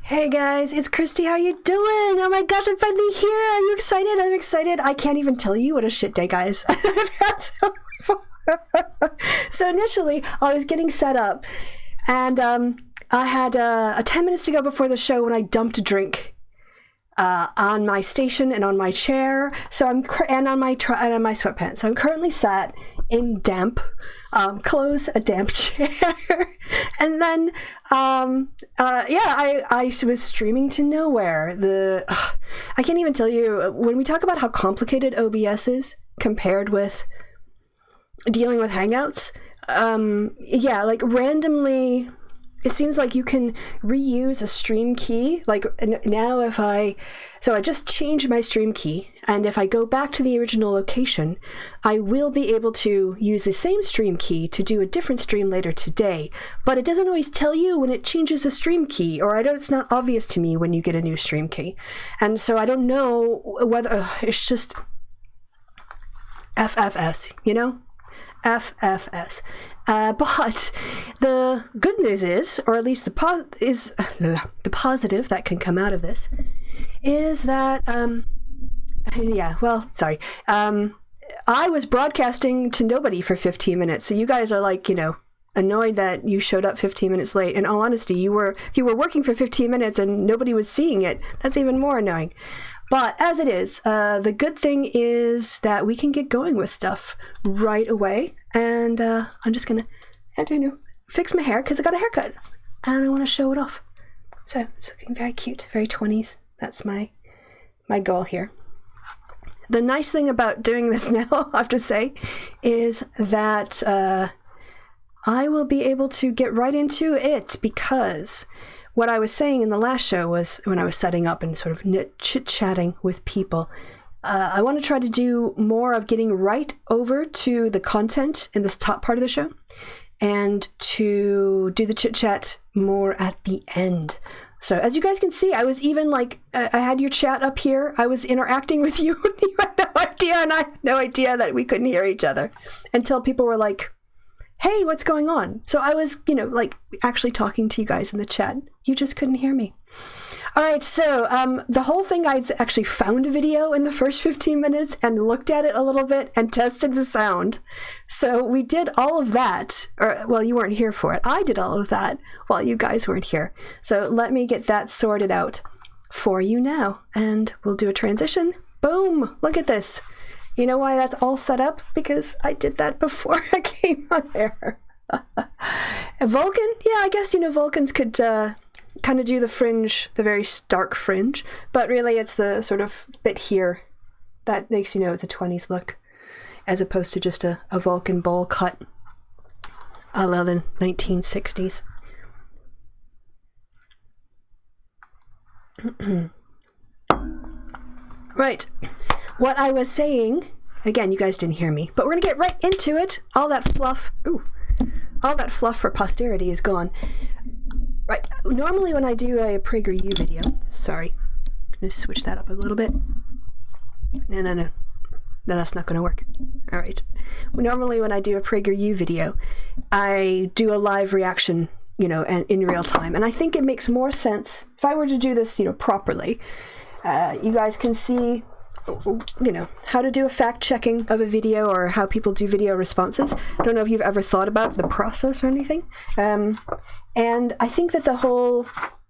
Hey guys, it's Christy. How you doing? Oh my gosh, I'm finally here. Are you excited? I'm excited. I can't even tell you what a shit day, guys. I've had so So initially, I was getting set up, and I had 10 minutes to go before the show when I dumped a drink on my station and on my chair. So I'm and on my sweatpants. So I'm currently sat in damp clothes, a damp chair, and then I was streaming to nowhere. I can't even tell you, when we talk about how complicated OBS is compared with dealing with Hangouts, like randomly, it seems like you can reuse a stream key. Like now I just changed my stream key, and if I go back to the original location, I will be able to use the same stream key to do a different stream later today. But it doesn't always tell you when it changes a stream key, or it's not obvious to me when you get a new stream key. And so I don't know whether it's just FFS, FFS. But the good news is, or at least the positive that can come out of this, is that, I was broadcasting to nobody for 15 minutes. So you guys are like, annoyed that you showed up 15 minutes late. In all honesty, if you were working for 15 minutes and nobody was seeing it, that's even more annoying. But as it is, the good thing is that we can get going with stuff right away. And I'm just going to fix my hair because I got a haircut and I want to show it off. So it's looking very cute, very 20s. That's my goal here. The nice thing about doing this now, I have to say, is that I will be able to get right into it, because what I was saying in the last show was, when I was setting up and sort of chit-chatting with people, I want to try to do more of getting right over to the content in this top part of the show, and to do the chit-chat more at the end. So as you guys can see, I was even I had your chat up here. I was interacting with you, and you had no idea, and I had no idea that we couldn't hear each other until people were like, hey, what's going on? So I was, actually talking to you guys in the chat. You just couldn't hear me. All right, so the whole thing, I actually found a video in the first 15 minutes and looked at it a little bit and tested the sound. So we did all of that. You weren't here for it. I did all of that while you guys weren't here. So let me get that sorted out for you now, and we'll do a transition. Boom! Look at this. You know why that's all set up? Because I did that before I came on air. Vulcan? Yeah, I guess, Vulcans could kind of do the fringe, the very stark fringe, but really it's the sort of bit here that makes you know it's a 20s look, as opposed to just a Vulcan bowl cut a la the 1960s. Right. What I was saying, again, you guys didn't hear me, but we're going to get right into it. All that fluff for posterity is gone. Right. Normally when I do a PragerU video, sorry, I'm going to switch that up a little bit. No, that's not going to work. All right. Normally when I do a PragerU video, I do a live reaction, and in real time. And I think it makes more sense if I were to do this, properly. You guys can see, how to do a fact checking of a video, or how people do video responses. I don't know if you've ever thought about the process or anything. And I think that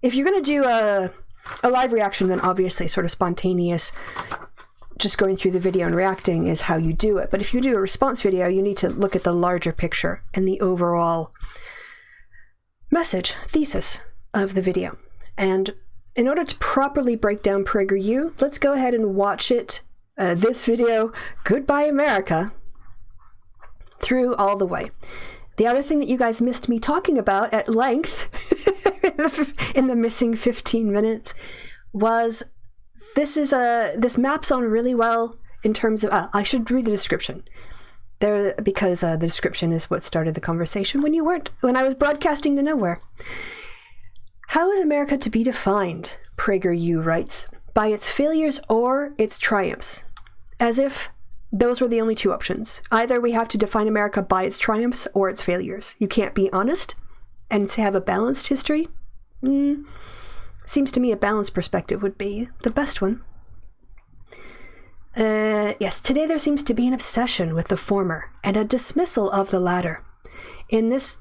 if you're going to do a live reaction, then obviously sort of spontaneous, just going through the video and reacting is how you do it. But if you do a response video, you need to look at the larger picture and the overall message, thesis of the video. And in order to properly break down PragerU, let's go ahead and watch it this video, Goodbye America, through all the way. The other thing that you guys missed me talking about at length in the missing 15 minutes was this maps on really well in terms of, I should read the description. Because the description is what started the conversation when I was broadcasting to nowhere. How is America to be defined? Prager U writes, by its failures or its triumphs. As if those were the only two options. Either we have to define America by its triumphs or its failures. You can't be honest and have a balanced history. Seems to me a balanced perspective would be the best one. Yes, today there seems to be an obsession with the former and a dismissal of the latter. Is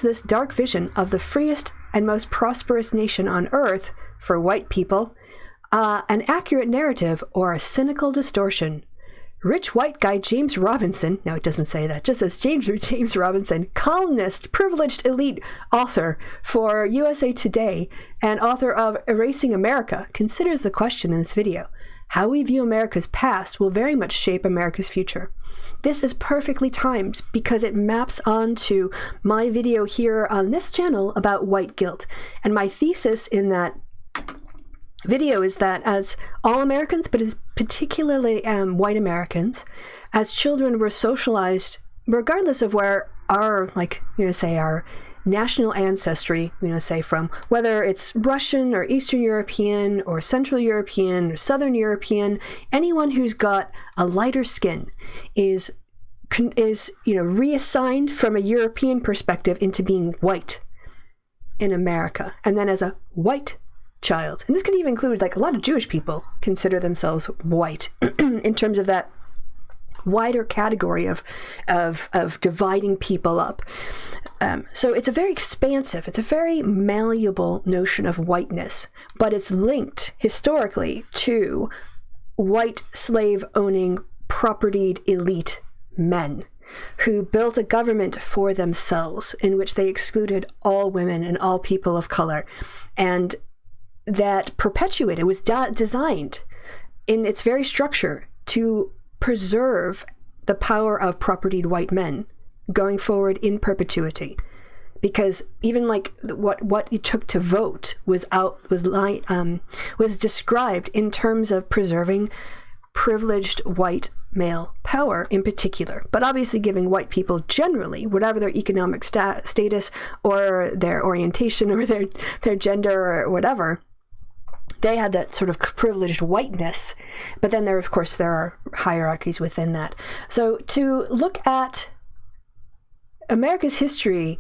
this dark vision of the freest and most prosperous nation on earth for white people an accurate narrative or a cynical distortion? Rich white guy James Robinson, no, it doesn't say that, just says James Robinson, columnist, privileged elite author for USA Today and author of Erasing America, considers the question in this video. How we view America's past will very much shape America's future. This is perfectly timed because it maps onto my video here on this channel about white guilt. And my thesis in that video is that as all Americans, but as particularly white Americans, as children were socialized, regardless of where our, our national ancestry, say from whether it's Russian or Eastern European or Central European or Southern European, anyone who's got a lighter skin is reassigned from a European perspective into being white in America. And then as a white child, and this could even include a lot of Jewish people consider themselves white in terms of that wider category of dividing people up. So it's a very expansive, it's a very malleable notion of whiteness, but it's linked historically to white slave-owning, propertied elite men who built a government for themselves in which they excluded all women and all people of color. And that perpetuated, was designed in its very structure to preserve the power of propertied white men going forward in perpetuity, because even what it took to vote was described in terms of preserving privileged white male power in particular, but obviously giving white people generally, whatever their economic status or their orientation or their gender or whatever, they had that sort of privileged whiteness. But then there are hierarchies within that. So to look at America's history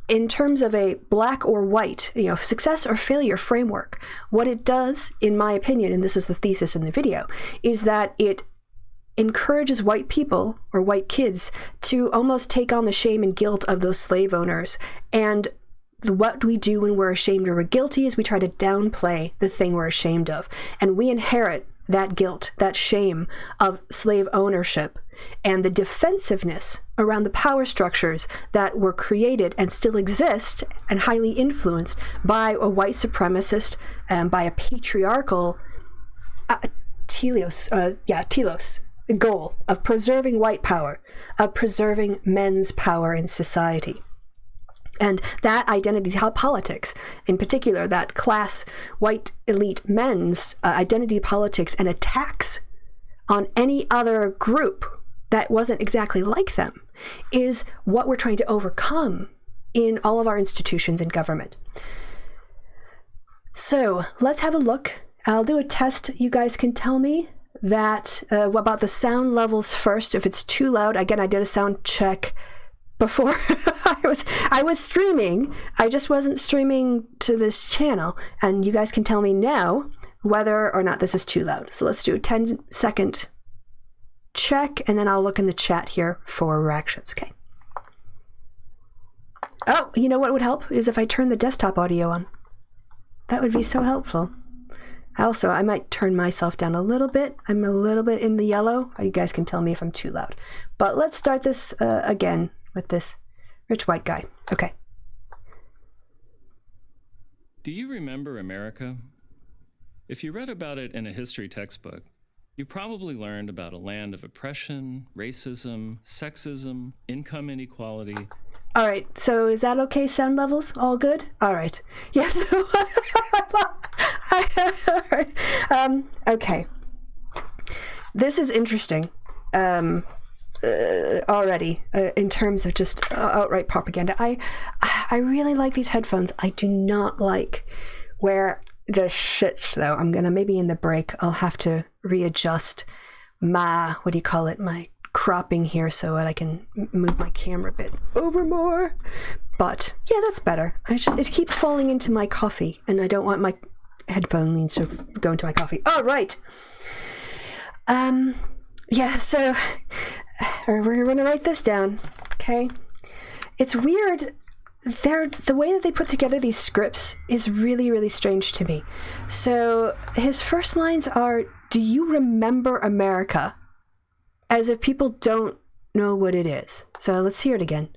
in terms of a black or white, success or failure framework, what it does, in my opinion, and this is the thesis in the video, is that it encourages white people or white kids to almost take on the shame and guilt of those slave owners. And what we do when we're ashamed or we're guilty is we try to downplay the thing we're ashamed of. And we inherit that guilt, that shame of slave ownership and the defensiveness around the power structures that were created and still exist and highly influenced by a white supremacist and by a patriarchal telos goal of preserving white power, of preserving men's power in society. And that identity politics, in particular, that class white elite men's identity politics and attacks on any other group that wasn't exactly like them, is what we're trying to overcome in all of our institutions and government. So let's have a look. I'll do a test. You guys can tell me that about the sound levels first. If it's too loud, again, I did a sound check before I was streaming. I just wasn't streaming to this channel, and you guys can tell me now whether or not this is too loud. So let's do a 10-second check, and then I'll look in the chat here for reactions. Okay. Oh, you know what would help is if I turn the desktop audio on. That would be so helpful. Also, I might turn myself down a little bit. I'm a little bit in the yellow. You guys can tell me if I'm too loud. But let's start this again with this rich white guy. Okay. Do you remember America? If you read about it in a history textbook, You probably learned about a land of oppression, racism, sexism, income inequality. All right, so is that okay, sound levels? All good? All right. Yes. All right. Okay. This is interesting already in terms of just outright propaganda. I really like these headphones. I do not like where this sits, though. I'm going to, maybe in the break, I'll have to readjust my, what do you call it, my cropping here so that I can move my camera a bit over more. But yeah, that's better. It keeps falling into my coffee, and I don't want my headphones to go into my coffee. All right. Yeah, so we're going to write this down, okay? It's weird. The way that they put together these scripts is really, really strange to me. So his first lines are, "Do you remember America?" As if people don't know what it is. So let's hear it again.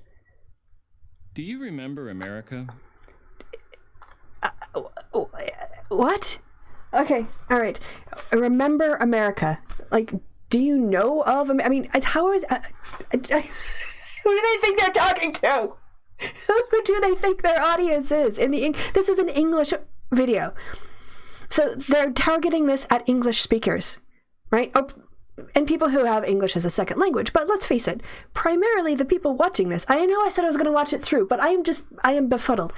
Do you remember America? What? Okay, all right. Remember America. Like, do you know of... I mean, how is... who do they think they're talking to? Who do they think their audience is? This is an English video. So they're targeting this at English speakers, right? And people who have English as a second language. But let's face it, primarily the people watching this, I know I said I was going to watch it through, but I am befuddled,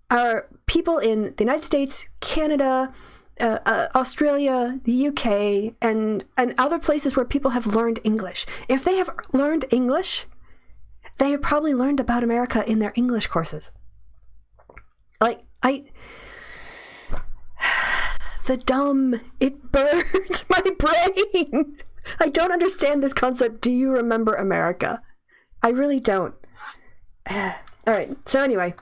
are people in the United States, Canada, Australia, the UK, and other places where people have learned English. If they have learned English, they have probably learned about America in their English courses. Like, it burns my brain. I don't understand this concept. Do you remember America? I really don't. All right. So anyway,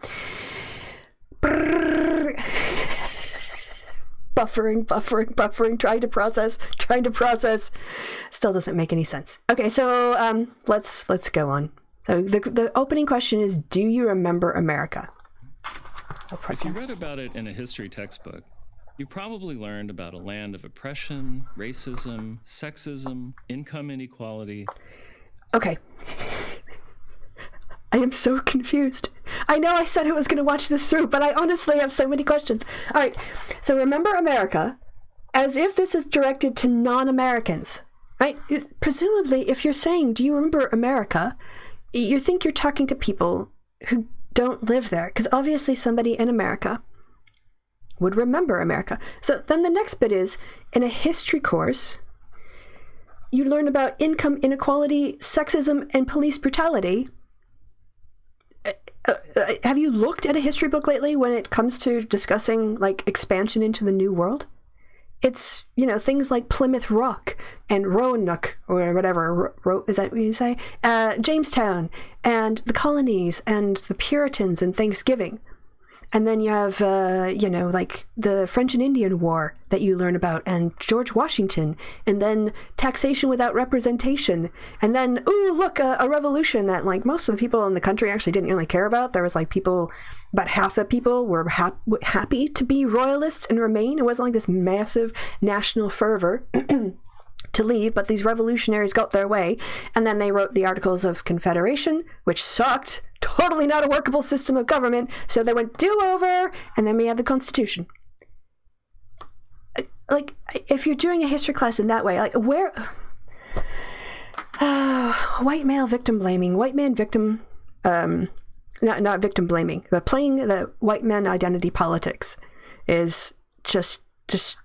buffering, trying to process. Still doesn't make any sense. Okay. So let's go on. So the opening question is, do you remember America? If you read about it in a history textbook, you probably learned about a land of oppression, racism, sexism, income inequality. Okay. I am so confused. I know I said I was going to watch this through, but I honestly have so many questions. All right. So remember America, as if this is directed to non-Americans, right? Presumably, if you're saying, do you remember America, you think you're talking to people who don't live there, because obviously somebody in America would remember America. So then the next bit is, in a history course, you learn about income inequality, sexism, and police brutality. Have you looked at a history book lately when it comes to discussing, like, expansion into the New World? It's, things like Plymouth Rock and Roanoke, or whatever, is that what you say? Jamestown, and the colonies, and the Puritans, and Thanksgiving. And then you have, like the French and Indian War that you learn about, and George Washington, and then taxation without representation. And then, a revolution that, like, most of the people in the country actually didn't really care about. There was, like, about half the people were happy to be royalists and remain. It wasn't like this massive national fervor to leave, but these revolutionaries got their way. And then they wrote the Articles of Confederation, which sucked. Totally not a workable system of government, so they went do-over, and then we had the Constitution. Like, if you're doing a history class in that way, like, where... white male victim blaming, white man victim... not victim blaming, but playing the white man identity politics is just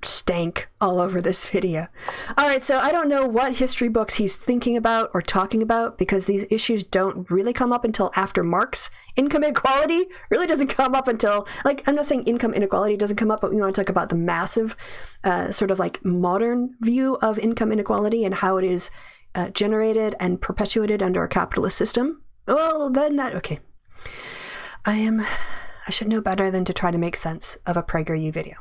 stank all over this video. All right, so I don't know what history books he's thinking about or talking about, because these issues don't really come up until after Marx. Income inequality really doesn't come up until, like, I'm not saying income inequality doesn't come up, but we want to talk about the massive sort of like modern view of income inequality and how it is generated and perpetuated under a capitalist system. Well, then okay. I should know better than to try to make sense of a PragerU video.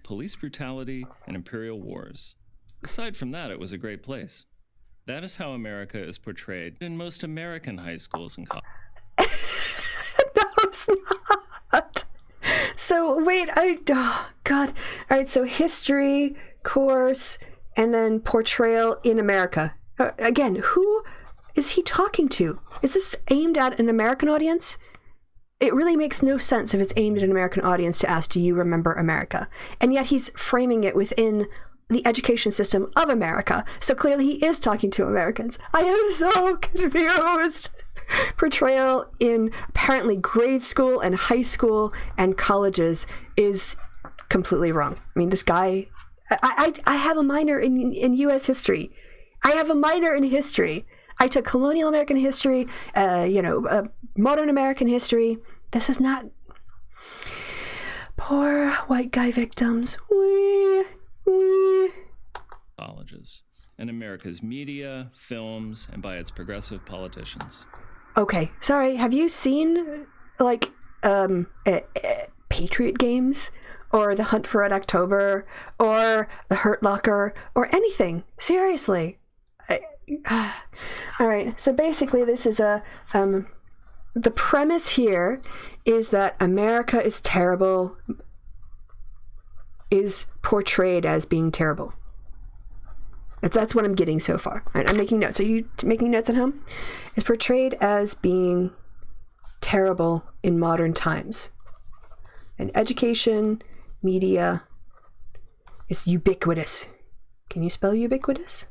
Police brutality, and imperial wars. Aside from that, it was a great place. That is how America is portrayed in most American high schools and colleges. No, it's not. So, wait, oh, God. All right, so history course, and then portrayal in America. Again, who is he talking to? Is this aimed at an American audience? It really makes no sense if it's aimed at an American audience to ask, do you remember America? And yet he's framing it within the education system of America. So clearly he is talking to Americans. I am so confused. Portrayal in apparently grade school and high school and colleges is completely wrong. I mean, this guy, I have a minor in U.S. history. I have a minor in history. I took colonial American history, modern American history. This is not... Poor white guy victims. Colleges, and America's media, films, and by its progressive politicians. Okay, sorry, have you seen, Patriot Games? Or The Hunt for Red October? Or The Hurt Locker? Or anything? Seriously. All right, so basically this is the premise here is that America is terrible, is portrayed as being terrible. That's what I'm getting so far. Right, I'm making notes. Are you making notes at home? Is portrayed as being terrible in modern times. And education, media is ubiquitous. Can you spell ubiquitous?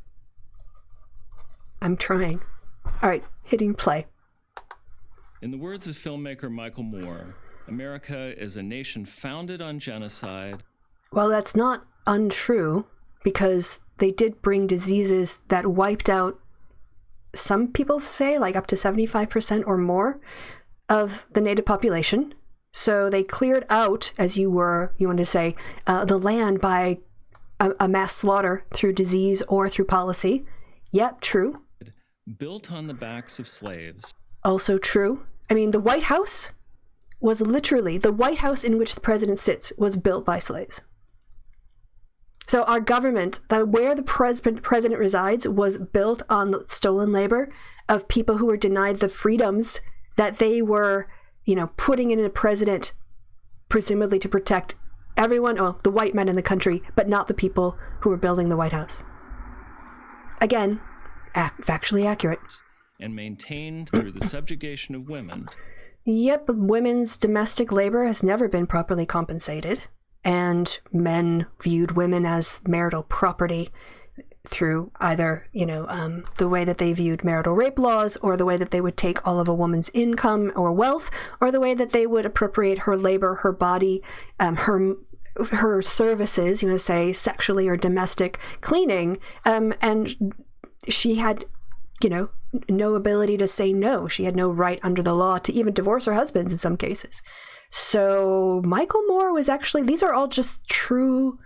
I'm trying. All right, hitting play. In the words of filmmaker Michael Moore, America is a nation founded on genocide. Well, that's not untrue, because they did bring diseases that wiped out, some people say, like up to 75% or more of the native population. So they cleared out, as you wanted to say, the land by a mass slaughter through disease or through policy. Yep, true. Built on the backs of slaves. Also true. I mean, the White House was literally, the White House in which the president sits was built by slaves. So our government, where the president resides, was built on the stolen labor of people who were denied the freedoms that they were, putting in a president, presumably to protect everyone, the white men in the country, but not the people who were building the White House. Again, factually accurate. And maintained through the subjugation of women. Yep, women's domestic labor has never been properly compensated. And men viewed women as marital property through either, the way that they viewed marital rape laws, or the way that they would take all of a woman's income or wealth, or the way that they would appropriate her labor, her body, her services, say sexually or domestic cleaning. And she had, no ability to say no. She had no right under the law to even divorce her husbands in some cases. So Michael Moore was actually, these are all just true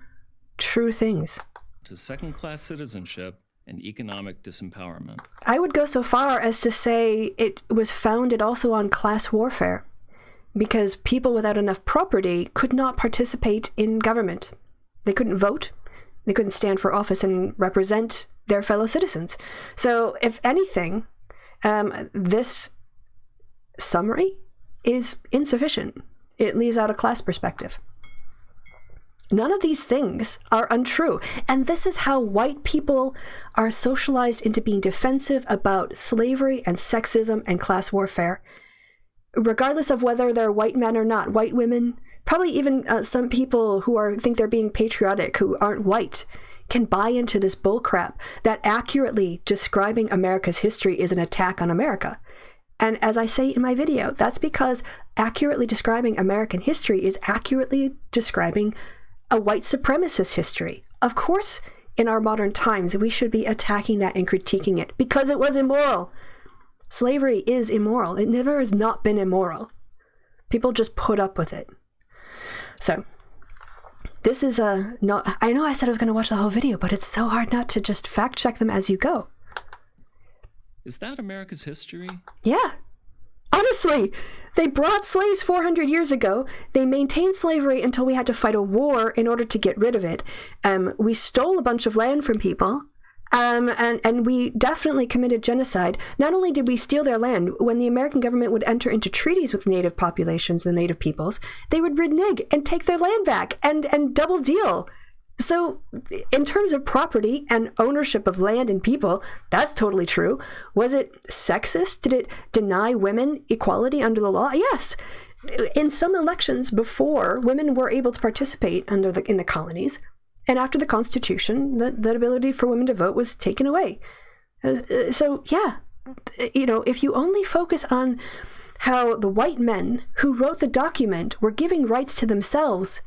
things. To second-class citizenship and economic disempowerment. I would go so far as to say it was founded also on class warfare, because people without enough property could not participate in government. They couldn't vote. They couldn't stand for office and represent their fellow citizens. So if anything, this summary is insufficient. It leaves out a class perspective. None of these things are untrue. And this is how white people are socialized into being defensive about slavery and sexism and class warfare. Regardless of whether they're white men or not, white women, probably even some people who think they're being patriotic, who aren't white, can buy into this bullcrap that accurately describing America's history is an attack on America. And as I say in my video, that's because accurately describing American history is accurately describing a white supremacist history. Of course, in our modern times, we should be attacking that and critiquing it because it was immoral. Slavery is immoral. It never has not been immoral. People just put up with it. So, this is not... I know I said I was going to watch the whole video, but it's so hard not to just fact check them as you go. Is that America's history? Yeah. Honestly, they brought slaves 400 years ago. They maintained slavery until we had to fight a war in order to get rid of it. We stole a bunch of land from people. And we definitely committed genocide. Not only did we steal their land, when the American government would enter into treaties with native populations, the native peoples, they would renege and take their land back and double deal. So in terms of property and ownership of land and people, that's totally true. Was it sexist? Did it deny women equality under the law? Yes. In some elections before, women were able to participate in the colonies. And after the Constitution, that ability for women to vote was taken away. So, yeah, if you only focus on how the white men who wrote the document were giving rights to themselves,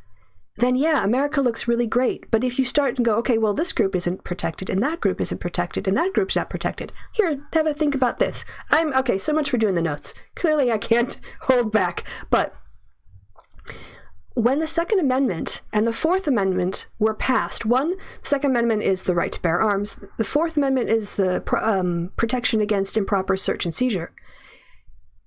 then yeah, America looks really great. But if you start and go, okay, well, this group isn't protected, and that group isn't protected, and that group's not protected. Here, have a think about this. Okay, so much for doing the notes. Clearly, I can't hold back. But when the Second Amendment and the Fourth Amendment were passed, the Second Amendment is the right to bear arms. The Fourth Amendment is the protection against improper search and seizure.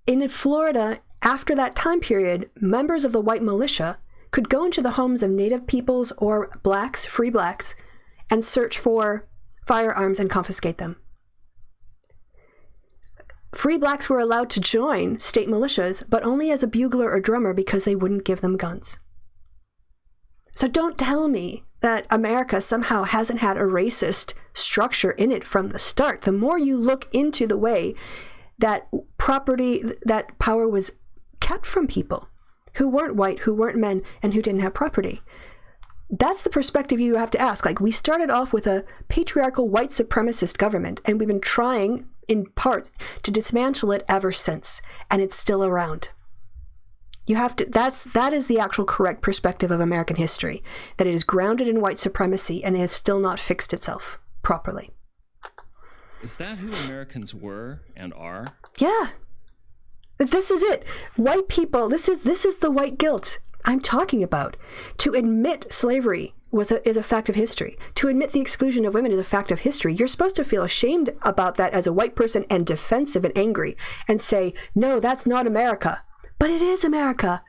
In Florida, after that time period, members of the white militia could go into the homes of Native peoples or blacks, free blacks, and search for firearms and confiscate them. Free blacks were allowed to join state militias, but only as a bugler or drummer because they wouldn't give them guns. So don't tell me that America somehow hasn't had a racist structure in it from the start. The more you look into the way that that power was kept from people who weren't white, who weren't men, and who didn't have property. That's the perspective you have to ask. Like, we started off with a patriarchal white supremacist government, and we've been trying, in part, to dismantle it ever since, and it's still around. That is the actual correct perspective of American history, that it is grounded in white supremacy and it has still not fixed itself properly. Is that who Americans were and are? Yeah. This is it. White people, this is the white guilt I'm talking about. To admit slavery is a fact of history. To admit the exclusion of women is a fact of history. You're supposed to feel ashamed about that as a white person and defensive and angry and say, no, that's not America. But it is America.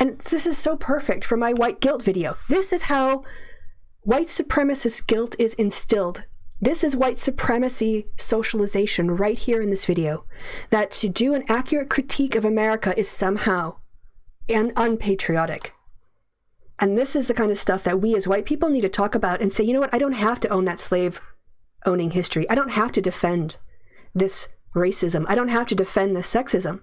And this is so perfect for my white guilt video. This is how white supremacist guilt is instilled. This is white supremacy socialization right here in this video. That to do an accurate critique of America is somehow unpatriotic. And this is the kind of stuff that we as white people need to talk about and say, you know what, I don't have to own that slave owning history. I don't have to defend this racism. I don't have to defend this sexism.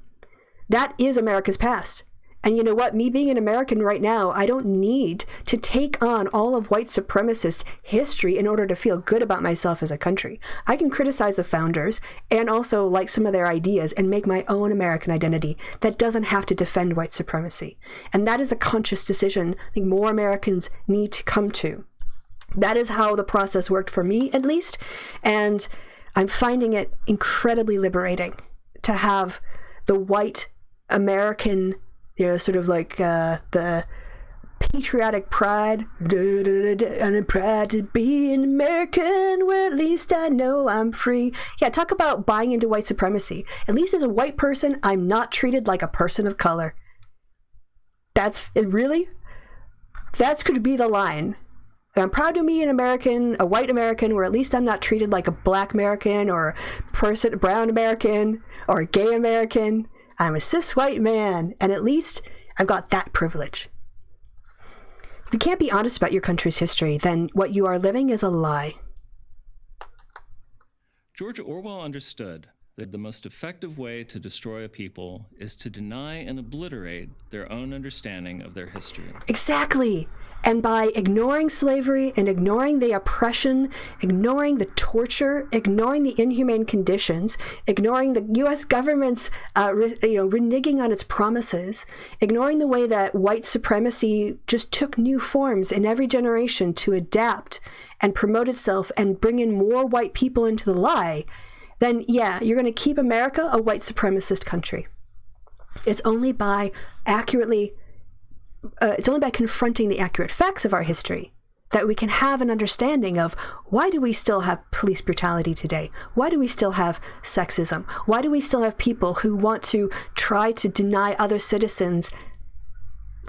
That is America's past. And you know what? Me being an American right now, I don't need to take on all of white supremacist history in order to feel good about myself as a country. I can criticize the founders and also like some of their ideas and make my own American identity that doesn't have to defend white supremacy. And that is a conscious decision I think more Americans need to come to. That is how the process worked for me, at least. And I'm finding it incredibly liberating to have the white American, sort of like the patriotic pride. And I'm proud to be an American, where at least I know I'm free. Yeah, talk about buying into white supremacy. At least as a white person, I'm not treated like a person of color. That's it, really? That could be the line. I'm proud to be an American, a white American, where at least I'm not treated like a black American or a brown American or a gay American. I'm a cis white man, and at least I've got that privilege. If you can't be honest about your country's history, then what you are living is a lie. George Orwell understood that the most effective way to destroy a people is to deny and obliterate their own understanding of their history. Exactly. And by ignoring slavery and ignoring the oppression, ignoring the torture, ignoring the inhumane conditions, ignoring the U.S. government's reneging on its promises, ignoring the way that white supremacy just took new forms in every generation to adapt and promote itself and bring in more white people into the lie, then yeah, you're going to keep America a white supremacist country. It's only by confronting the accurate facts of our history that we can have an understanding of why do we still have police brutality today? Why do we still have sexism? Why do we still have people who want to try to deny other citizens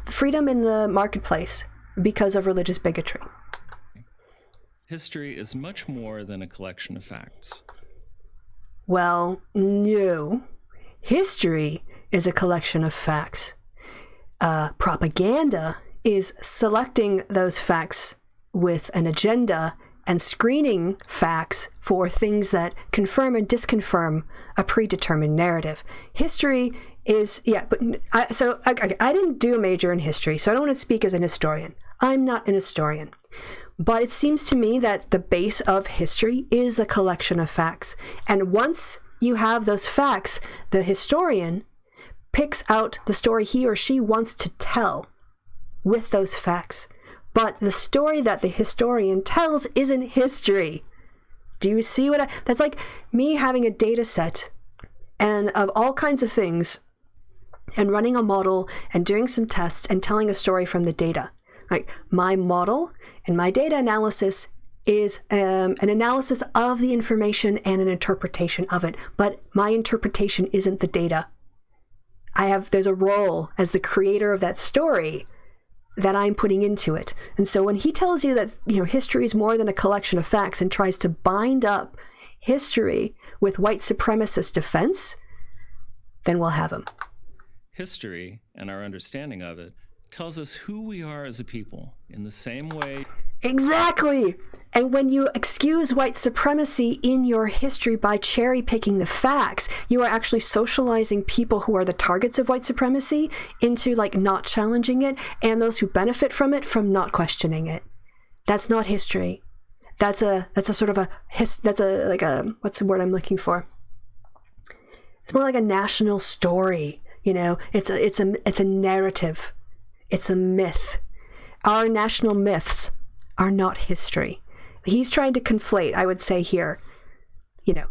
freedom in the marketplace because of religious bigotry? History is much more than a collection of facts. Well, no. History is a collection of facts. Propaganda is selecting those facts with an agenda and screening facts for things that confirm and disconfirm a predetermined narrative. History is, but I didn't do a major in history, so I don't want to speak as an historian. I'm not an historian. But it seems to me that the base of history is a collection of facts. And once you have those facts, the historian picks out the story he or she wants to tell with those facts. But the story that the historian tells isn't history. Do you see what that's like me having a data set and of all kinds of things and running a model and doing some tests and telling a story from the data. Like my model and my data analysis is an analysis of the information and an interpretation of it. But my interpretation isn't the data. There's a role as the creator of that story that I'm putting into it. And so when he tells you that, history is more than a collection of facts and tries to bind up history with white supremacist defense, then we'll have him. History and our understanding of it tells us who we are as a people in the same way. Exactly. And when you excuse white supremacy in your history by cherry picking the facts, you are actually socializing people who are the targets of white supremacy into not challenging it, and those who benefit from it from not questioning it. That's not history. That's a sort of what's the word I'm looking for? It's more like a national story. It's a narrative. It's a myth. Our national myths are not history. He's trying to conflate, I would say here,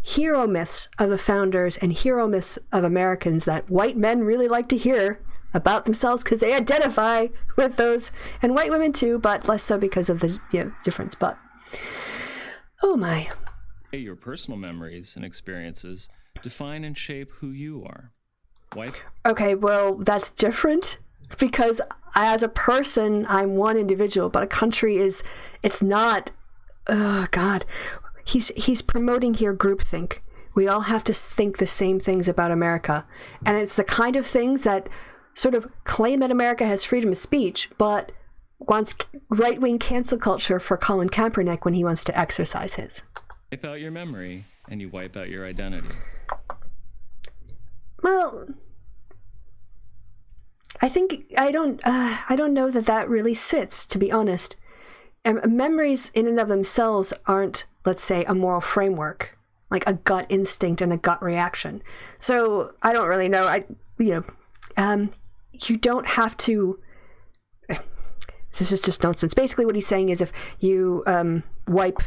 hero myths of the founders and hero myths of Americans that white men really like to hear about themselves because they identify with those, and white women too, but less so because of the difference. But, oh my. Your personal memories and experiences define and shape who you are. White. Okay, well, that's different. Because as a person, I'm one individual, but a country it's not, oh God. He's promoting here groupthink. We all have to think the same things about America. And it's the kind of things that sort of claim that America has freedom of speech, but wants right-wing cancel culture for Colin Kaepernick when he wants to exercise his. Wipe out your memory and you wipe out your identity. Well, I think I don't know that really sits, to be honest. Memories in and of themselves aren't, let's say, a moral framework, like a gut instinct and a gut reaction. So I don't really know. You don't have to. This is just nonsense. Basically, what he's saying is if you wipe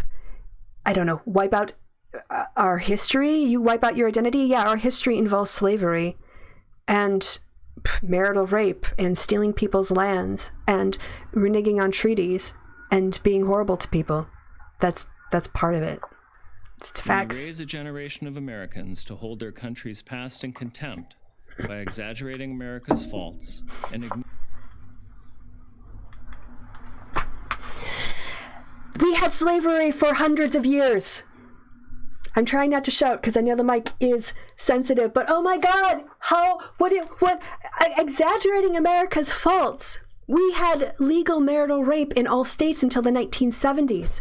out our history, you wipe out your identity. Yeah, our history involves slavery and marital rape and stealing people's lands and reneging on treaties and being horrible to people. That's part of it. It's facts. You raise a generation of Americans to hold their country's past in contempt by exaggerating America's faults and We had slavery for hundreds of years. I'm trying not to shout because I know the mic is sensitive, but oh my God, exaggerating America's faults. We had legal marital rape in all states until the 1970s.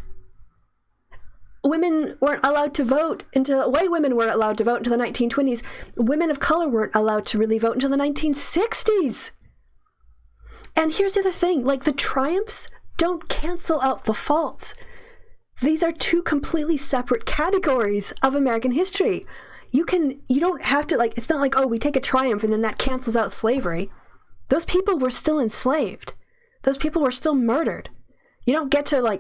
Women weren't allowed to vote white women weren't allowed to vote until the 1920s. Women of color weren't allowed to really vote until the 1960s. And here's the other thing, the triumphs don't cancel out the faults. These are two completely separate categories of American history. You don't have to, it's not like, oh, we take a triumph and then that cancels out slavery. Those people were still enslaved. Those people were still murdered. You don't get to,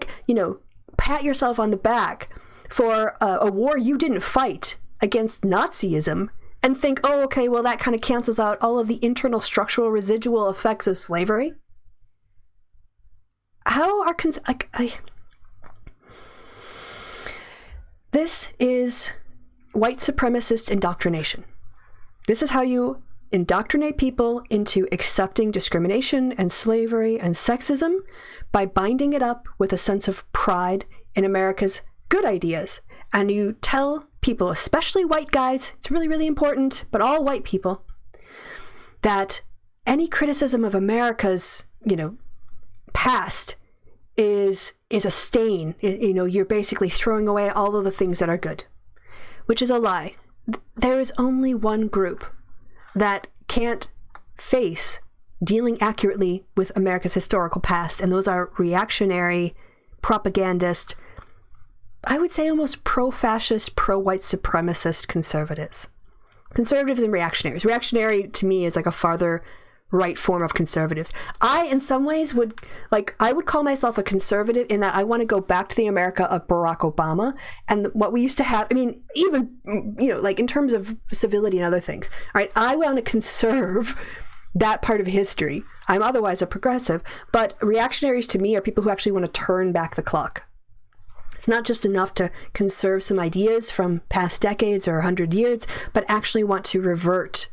pat yourself on the back for a war you didn't fight against Nazism and think, oh, okay, well, that kind of cancels out all of the internal structural residual effects of slavery. How are... This is white supremacist indoctrination. This is how you indoctrinate people into accepting discrimination and slavery and sexism by binding it up with a sense of pride in America's good ideas. And you tell people, especially white guys, it's really, really important, but all white people, that any criticism of America's, past is a stain. You're basically throwing away all of the things that are good, which is a lie. There is only one group that can't face dealing accurately with America's historical past, and those are reactionary, propagandist, I would say almost pro-fascist, pro-white supremacist conservatives. Conservatives and reactionaries. Reactionary to me is like a farther right form of conservatives. I, in some ways, would call myself a conservative in that I want to go back to the America of Barack Obama and what we used to have. I mean, even, like in terms of civility and other things, right? I want to conserve that part of history. I'm otherwise a progressive, but reactionaries to me are people who actually want to turn back the clock. It's not just enough to conserve some ideas from past decades or 100 years, but actually want to revert.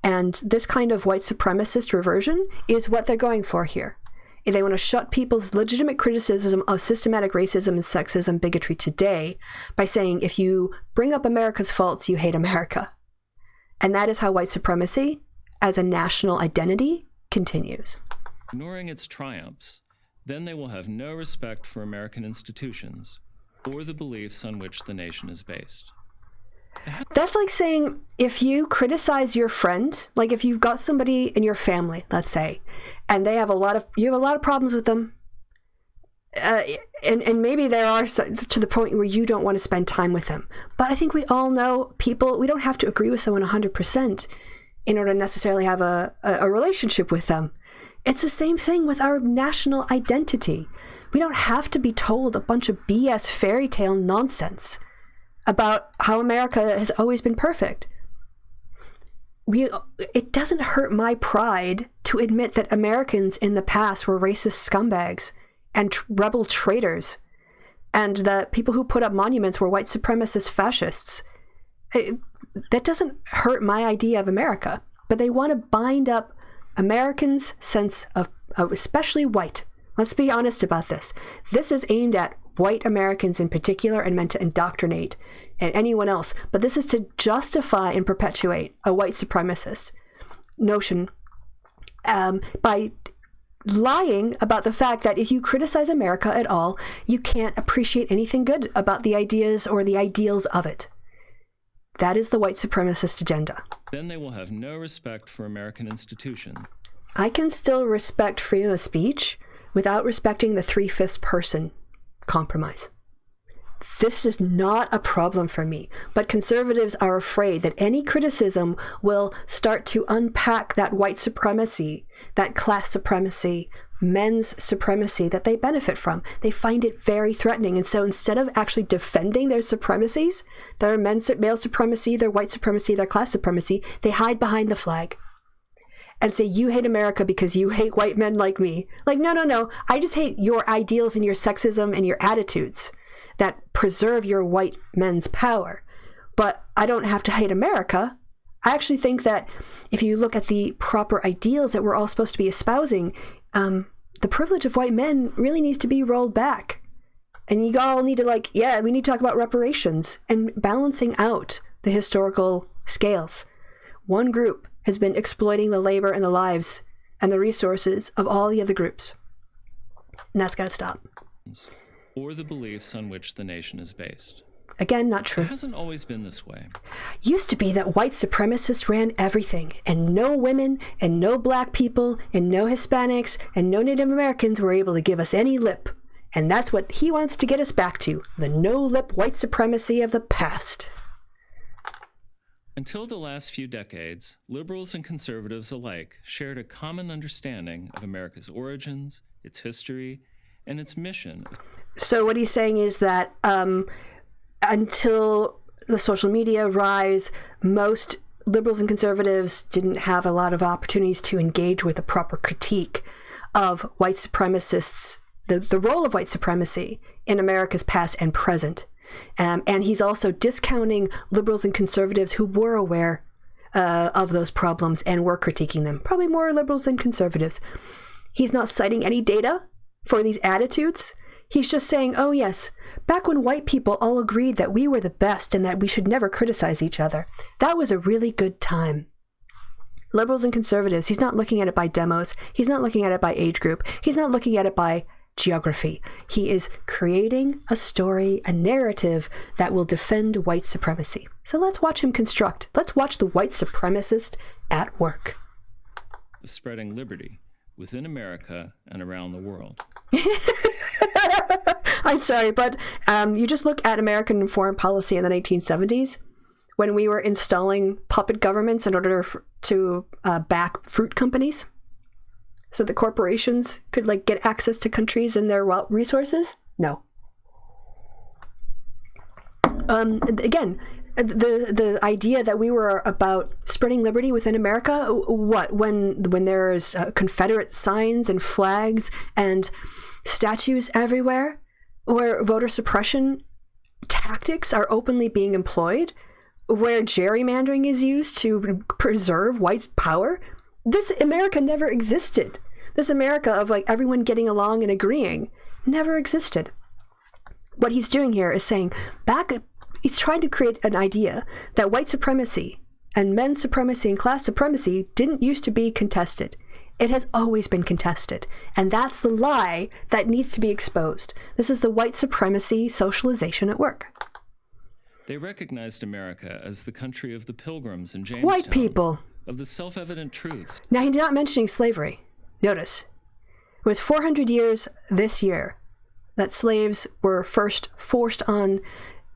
And this kind of white supremacist reversion is what they're going for here. They want to shut people's legitimate criticism of systematic racism and sexism, bigotry today by saying, if you bring up America's faults, you hate America. And that is how white supremacy, as a national identity, continues. Ignoring its triumphs, then they will have no respect for American institutions or the beliefs on which the nation is based. That's like saying, if you criticize your friend, like if you've got somebody in your family, let's say, and you have a lot of problems with them, and maybe there are to the point where you don't want to spend time with them. But I think we all know we don't have to agree with someone 100% in order to necessarily have a relationship with them. It's the same thing with our national identity. We don't have to be told a bunch of BS fairy tale nonsense about how America has always been perfect. It doesn't hurt my pride to admit that Americans in the past were racist scumbags and rebel traitors, and that people who put up monuments were white supremacist fascists. That doesn't hurt my idea of America, but they want to bind up Americans' sense of especially white. Let's be honest about this. This is aimed at white Americans in particular and meant to indoctrinate and anyone else. But this is to justify and perpetuate a white supremacist notion by lying about the fact that if you criticize America at all, you can't appreciate anything good about the ideas or the ideals of it. That is the white supremacist agenda. Then they will have no respect for American institutions. I can still respect freedom of speech without respecting the 3/5 person compromise. This is not a problem for me, but conservatives are afraid that any criticism will start to unpack that white supremacy, that class supremacy, men's supremacy that they benefit from. They find it very threatening. And so instead of actually defending their supremacies, their male supremacy, their white supremacy, their class supremacy, they hide behind the flag and say, you hate America because you hate white men like me. Like, no. I just hate your ideals and your sexism and your attitudes that preserve your white men's power. But I don't have to hate America. I actually think that if you look at the proper ideals that we're all supposed to be espousing, the privilege of white men really needs to be rolled back. And you all need to we need to talk about reparations and balancing out the historical scales. One group has been exploiting the labor and the lives and the resources of all the other groups. And that's got to stop. Or the beliefs on which the nation is based. Again, not true. It hasn't always been this way. Used to be that white supremacists ran everything, and no women, and no black people, and no Hispanics, and no Native Americans were able to give us any lip. And that's what he wants to get us back to, the no-lip white supremacy of the past. Until the last few decades, liberals and conservatives alike shared a common understanding of America's origins, its history, and its mission. So what he's saying is that until the social media rise, most liberals and conservatives didn't have a lot of opportunities to engage with a proper critique of white supremacists, the role of white supremacy in America's past and present. And he's also discounting liberals and conservatives who were aware of those problems and were critiquing them. Probably more liberals than conservatives. He's not citing any data for these attitudes. He's just saying, oh yes, back when white people all agreed that we were the best and that we should never criticize each other, that was a really good time. Liberals and conservatives, he's not looking at it by demos. He's not looking at it by age group. He's not looking at it by geography. He is creating a story, a narrative that will defend white supremacy. So let's watch him construct. Let's watch the white supremacist at work. Of spreading liberty within America and around the world. I'm sorry, but you just look at American foreign policy in the 1970s when we were installing puppet governments in order to back fruit companies so that corporations could like get access to countries and their resources. No. Again, the idea that we were about spreading liberty within America, what, when there's Confederate signs and flags and statues everywhere, where voter suppression tactics are openly being employed, where gerrymandering is used to preserve whites' power, this America never existed. This America of like everyone getting along and agreeing never existed. What he's doing here is saying he's trying to create an idea that white supremacy and men's supremacy and class supremacy didn't used to be contested. It has always been contested. And that's the lie that needs to be exposed. This is the white supremacy socialization at work. They recognized America as the country of the Pilgrims and Jamestown. White people. Of the self-evident truths. Now, he's not mentioning slavery. Notice, it was 400 years this year that slaves were first forced on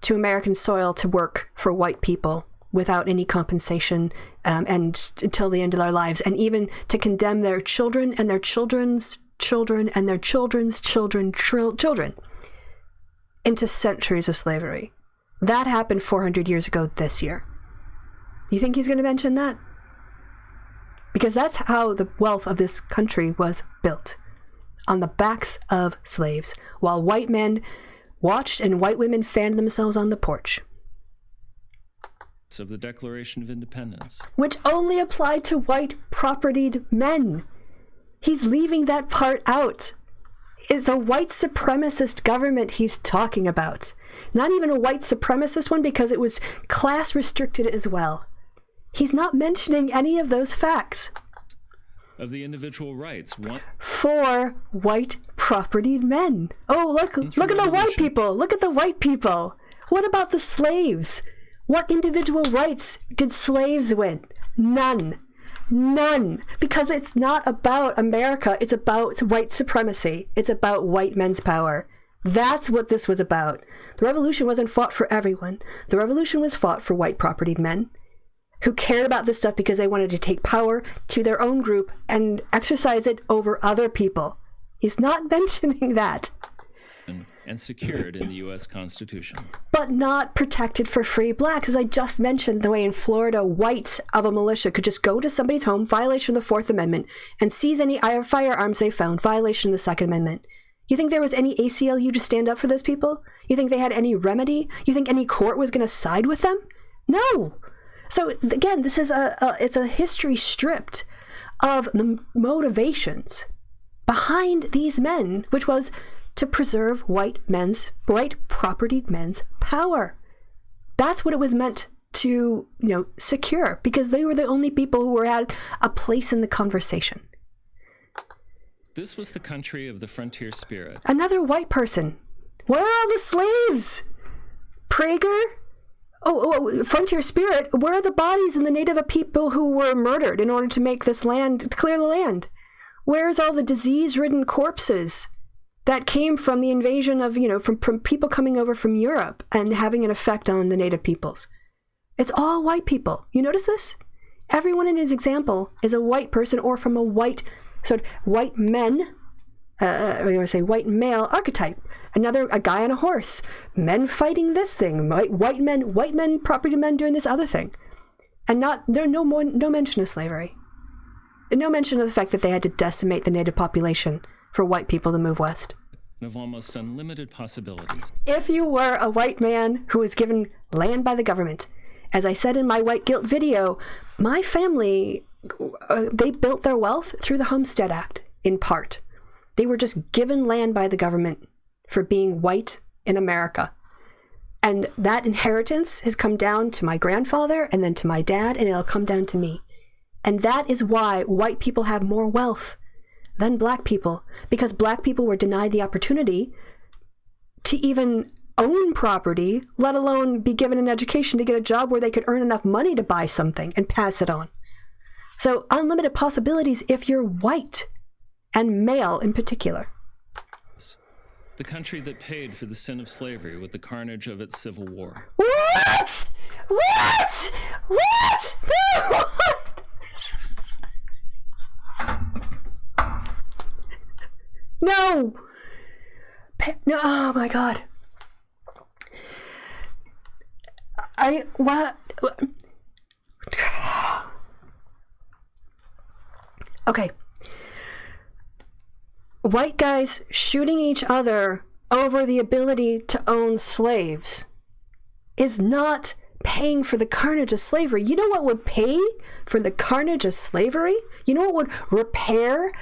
to American soil to work for white people without any compensation and until the end of their lives, and even to condemn their children and their children's children and their children's children into centuries of slavery. That happened 400 years ago this year. You think he's going to mention that? Because that's how the wealth of this country was built, on the backs of slaves, while white men watched and white women fanned themselves on the porch. Of the Declaration of Independence. Which only applied to white propertied men. He's leaving that part out. It's a white supremacist government he's talking about. Not even a white supremacist one, because it was class restricted as well. He's not mentioning any of those facts. Of the individual rights. For white propertied men. Oh, look at the white people. Look at the white people. What about the slaves? What individual rights did slaves win? None. None. Because it's not about America. It's about white supremacy. It's about white men's power. That's what this was about. The revolution wasn't fought for everyone. The revolution was fought for white propertied men who cared about this stuff because they wanted to take power to their own group and exercise it over other people. He's not mentioning that. And secured in the U.S. Constitution. But not protected for free blacks. As I just mentioned, the way in Florida, whites of a militia could just go to somebody's home, violation of the Fourth Amendment, and seize any firearms they found, violation of the Second Amendment. You think there was any ACLU to stand up for those people? You think they had any remedy? You think any court was going to side with them? No. So again, this is it's a history stripped of the motivations behind these men, which was to preserve white propertied men's power. That's what it was meant to, secure, because they were the only people who had a place in the conversation. This was the country of the frontier spirit. Another white person. Where are all the slaves? Prager? Oh, frontier spirit. Where are the bodies and the native people who were murdered in order to make this land, to clear the land? Where's all the disease-ridden corpses that came from the invasion of, from people coming over from Europe and having an effect on the native peoples? It's all white people. You notice this? Everyone in his example is a white person or from a white men, white male archetype. A guy on a horse. Men fighting this thing. White men, property men doing this other thing. And no mention of slavery. And no mention of the fact that they had to decimate the native population for white people to move west. Of almost unlimited possibilities. If you were a white man who was given land by the government, as I said in my white guilt video, my family, they built their wealth through the Homestead Act, in part. They were just given land by the government for being white in America. And that inheritance has come down to my grandfather and then to my dad, and it'll come down to me. And that is why white people have more wealth than black people, because black people were denied the opportunity to even own property, let alone be given an education to get a job where they could earn enough money to buy something and pass it on. So unlimited possibilities if you're white, and male in particular. The country that paid for the sin of slavery with the carnage of its civil war. What? What? What? No! No, oh my God. What? Okay. White guys shooting each other over the ability to own slaves is not paying for the carnage of slavery. You know what would pay for the carnage of slavery? You know what would repair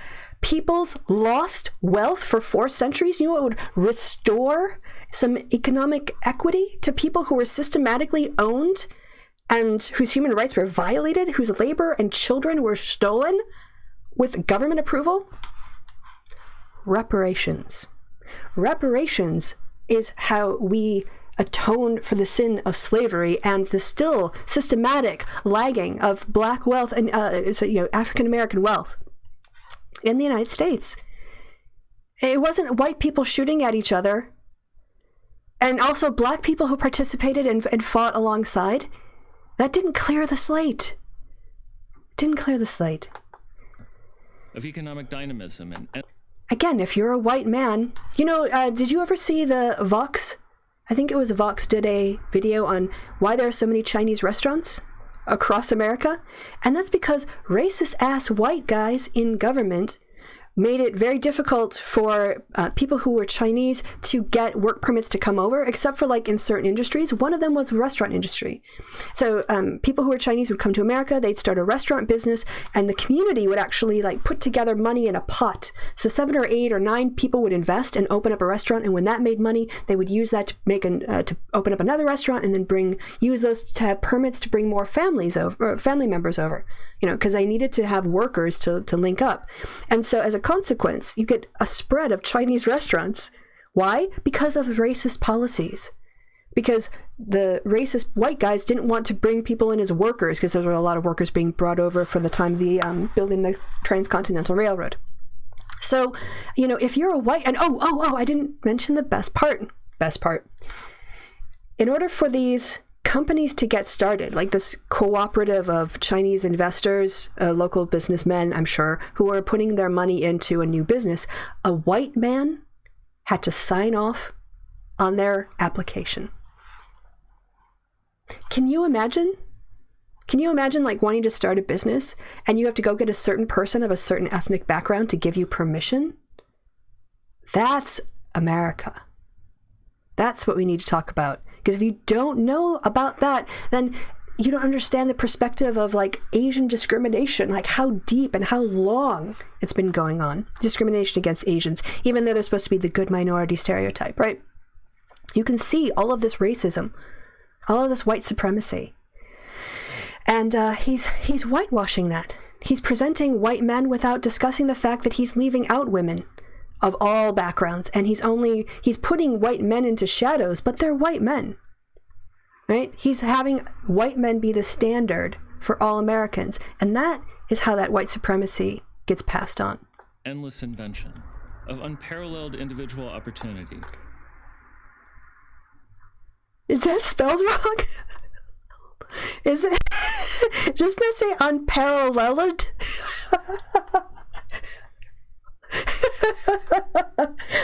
people's lost wealth for 4 centuries? You know what would restore some economic equity to people who were systematically owned and whose human rights were violated, whose labor and children were stolen with government approval? Reparations. Reparations is how we atone for the sin of slavery and the still systematic lagging of black wealth and African-American wealth in the United States. It wasn't white people shooting at each other, and also black people who participated and fought alongside. That didn't clear the slate. Didn't clear the slate. Of economic dynamism and again, if you're a white man, did you ever see the Vox? I think it was Vox did a video on why there are so many Chinese restaurants across America. And that's because racist ass white guys in government made it very difficult for people who were Chinese to get work permits to come over, except for like in certain industries. One of them was the restaurant industry. So people who were Chinese would come to America, they'd start a restaurant business, and the community would actually like put together money in a pot. So 7 or 8 or 9 people would invest and open up a restaurant, and when that made money, they would use that to make to open up another restaurant, and then use those to have permits to bring more families over, or family members over. Because they needed to have workers to link up. And so as a consequence, you get a spread of Chinese restaurants. Why? Because of racist policies. Because the racist white guys didn't want to bring people in as workers, because there were a lot of workers being brought over for the time of the building the Transcontinental Railroad. So, if you're a white, and I didn't mention the best part. In order for these companies to get started, like this cooperative of Chinese investors, local businessmen, I'm sure, who are putting their money into a new business, a white man had to sign off on their application. Can you imagine? Like wanting to start a business and you have to go get a certain person of a certain ethnic background to give you permission? That's America. That's what we need to talk about. Because if you don't know about that, then you don't understand the perspective of like Asian discrimination, like how deep and how long it's been going on. Discrimination against Asians, even though they're supposed to be the good minority stereotype, right? You can see all of this racism, all of this white supremacy. And he's whitewashing that. He's presenting white men without discussing the fact that he's leaving out women of all backgrounds, and he's putting white men into shadows, but they're white men, right? He's having white men be the standard for all Americans, and that is how that white supremacy gets passed on. Endless invention of unparalleled individual opportunity. Is that spelled wrong? Is it? Doesn't that say unparalleled?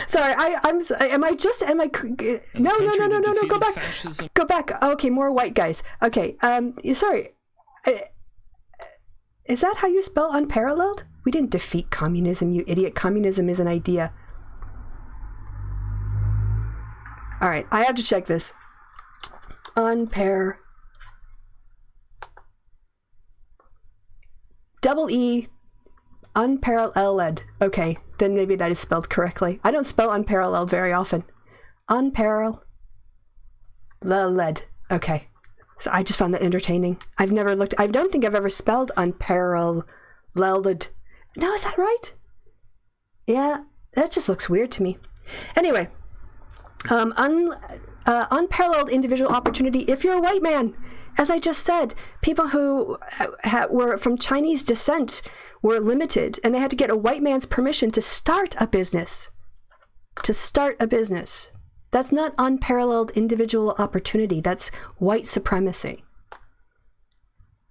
Sorry, no, go back. Fascism. Go back. Okay, more white guys. Okay, sorry. Is that how you spell unparalleled? We didn't defeat communism, you idiot. Communism is an idea. All right, I have to check this. Unparalleled. Okay, then maybe that is spelled correctly. I don't spell unparalleled very often. Unparalleled. Okay. So I just found that entertaining. I don't think I've ever spelled unparalleled. No, is that right? Yeah, that just looks weird to me. Anyway, unparalleled individual opportunity if you're a white man. As I just said, people who were from Chinese descent were limited, and they had to get a white man's permission to start a business. That's not unparalleled individual opportunity. That's white supremacy.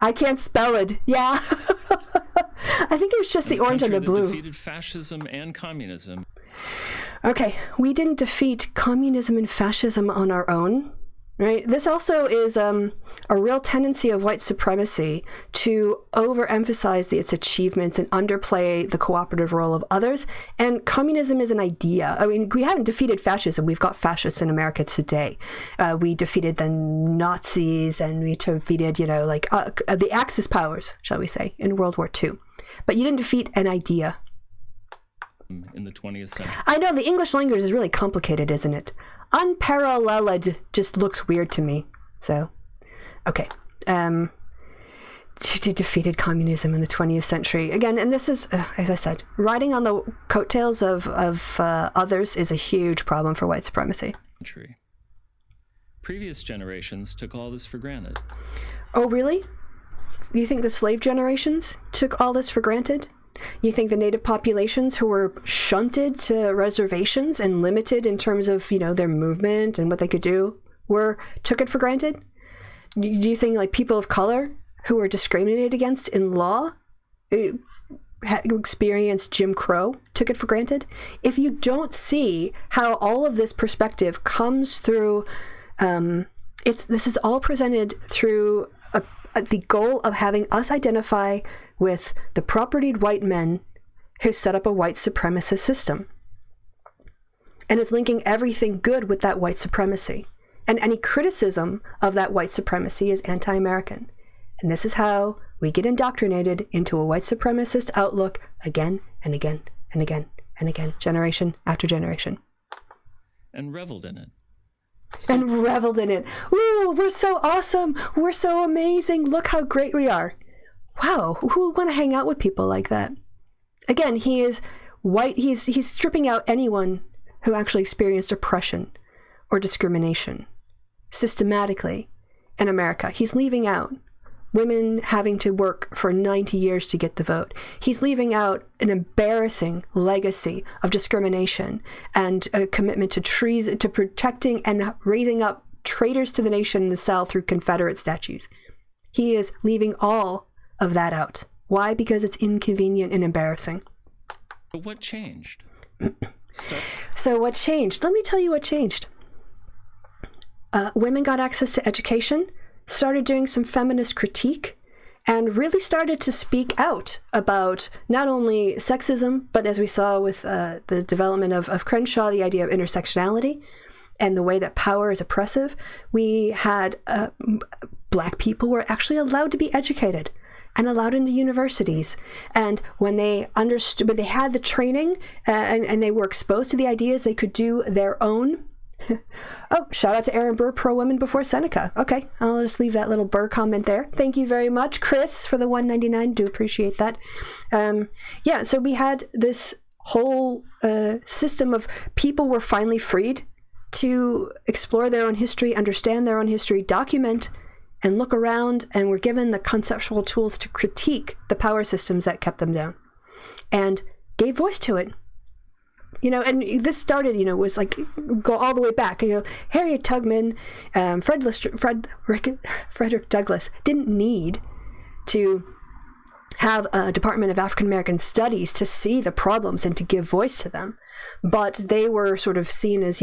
I can't spell it. Yeah. I think it was just the orange and the blue. Defeated fascism and communism. Okay, we didn't defeat communism and fascism on our own, right? This also is a real tendency of white supremacy to overemphasize its achievements and underplay the cooperative role of others. And communism is an idea. I mean, we haven't defeated fascism. We've got fascists in America today. We defeated the Nazis, and we defeated, the Axis powers, shall we say, in World War II. But you didn't defeat an idea. In the 20th century. I know, the English language is really complicated, isn't it? Unparalleled just looks weird to me. So, okay. Defeated communism in the 20th century. Again, and this is, as I said, riding on the coattails of others is a huge problem for white supremacy. Previous generations took all this for granted. Oh, really? You think the slave generations took all this for granted? You think the native populations who were shunted to reservations and limited in terms of, their movement and what they could do took it for granted? Do you think like people of color who were discriminated against in law who experienced Jim Crow took it for granted? If you don't see how all of this perspective comes through, this is all presented through the goal of having us identify with the propertied white men who set up a white supremacist system. And is linking everything good with that white supremacy. And any criticism of that white supremacy is anti-American. And this is how we get indoctrinated into a white supremacist outlook again and again and again and again, generation after generation. And reveled in it. Ooh, we're so awesome. We're so amazing. Look how great we are. Wow, who would want to hang out with people like that? Again, he is white. He's stripping out anyone who actually experienced oppression or discrimination systematically in America. He's leaving out women having to work for 90 years to get the vote. He's leaving out an embarrassing legacy of discrimination and a commitment to treason, to protecting and raising up traitors to the nation in the South through Confederate statues. He is leaving all of that out. Why? Because it's inconvenient and embarrassing. But what changed? So what changed? Let me tell you what changed. Women got access to education, started doing some feminist critique, and really started to speak out about not only sexism, but as we saw with the development of Crenshaw, the idea of intersectionality and the way that power is oppressive. We had Black people were actually allowed to be educated and allowed into universities. And when they understood, when they had the training and they were exposed to the ideas, they could do their own. Oh, shout out to Aaron Burr, pro-women before Seneca. Okay, I'll just leave that little Burr comment there. Thank you very much, Chris, for the $1.99. Do appreciate that. So we had this whole system of people were finally freed to explore their own history, understand their own history, document, and look around, and were given the conceptual tools to critique the power systems that kept them down and gave voice to it. And this started, was like, go all the way back. Harriet Tubman, Frederick Douglass didn't need to have a Department of African American Studies to see the problems and to give voice to them. But they were sort of seen as,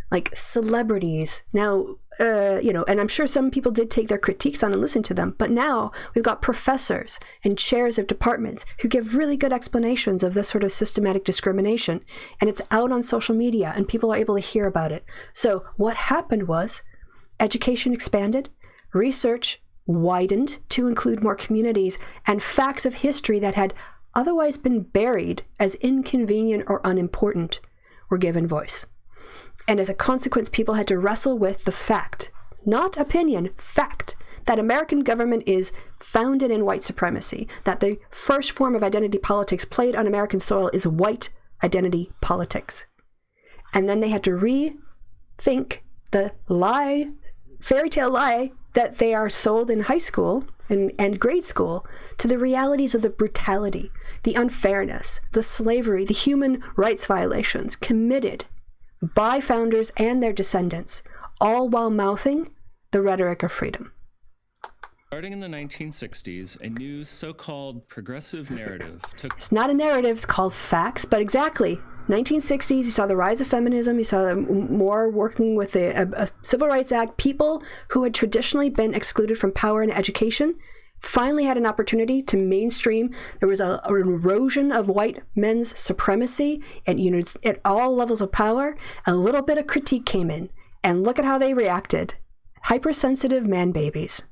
like celebrities. Now, and I'm sure some people did take their critiques on and listen to them, but now we've got professors and chairs of departments who give really good explanations of this sort of systematic discrimination, and it's out on social media and people are able to hear about it. So what happened was education expanded, research widened to include more communities, and facts of history that had otherwise been buried as inconvenient or unimportant were given voice. And as a consequence, people had to wrestle with the fact, not opinion, fact, that American government is founded in white supremacy, that the first form of identity politics played on American soil is white identity politics. And then they had to rethink the fairy tale lie that they are sold in high school and grade school to the realities of the brutality, the unfairness, the slavery, the human rights violations committed by founders and their descendants, all while mouthing the rhetoric of freedom. Starting in the 1960s, a new so-called progressive narrative took... It's not a narrative, it's called facts, but exactly. 1960s, you saw the rise of feminism, you saw more working with a Civil Rights Act. People who had traditionally been excluded from power and education finally had an opportunity to mainstream. There was an erosion of white men's supremacy at all levels of power. A little bit of critique came in, and look at how they reacted. Hypersensitive man babies.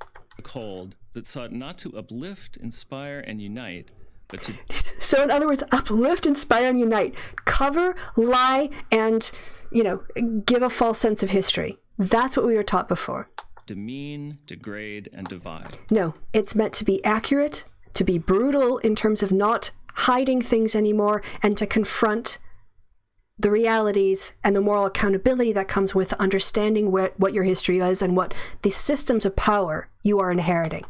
Cold that sought not to uplift, inspire, and unite, but to... So in other words, uplift, inspire, and unite. Cover, lie, and, give a false sense of history. That's what we were taught before. Demean, degrade, and divide. No, it's meant to be accurate, to be brutal in terms of not hiding things anymore, and to confront the realities and the moral accountability that comes with understanding what your history is and what the systems of power you are inheriting.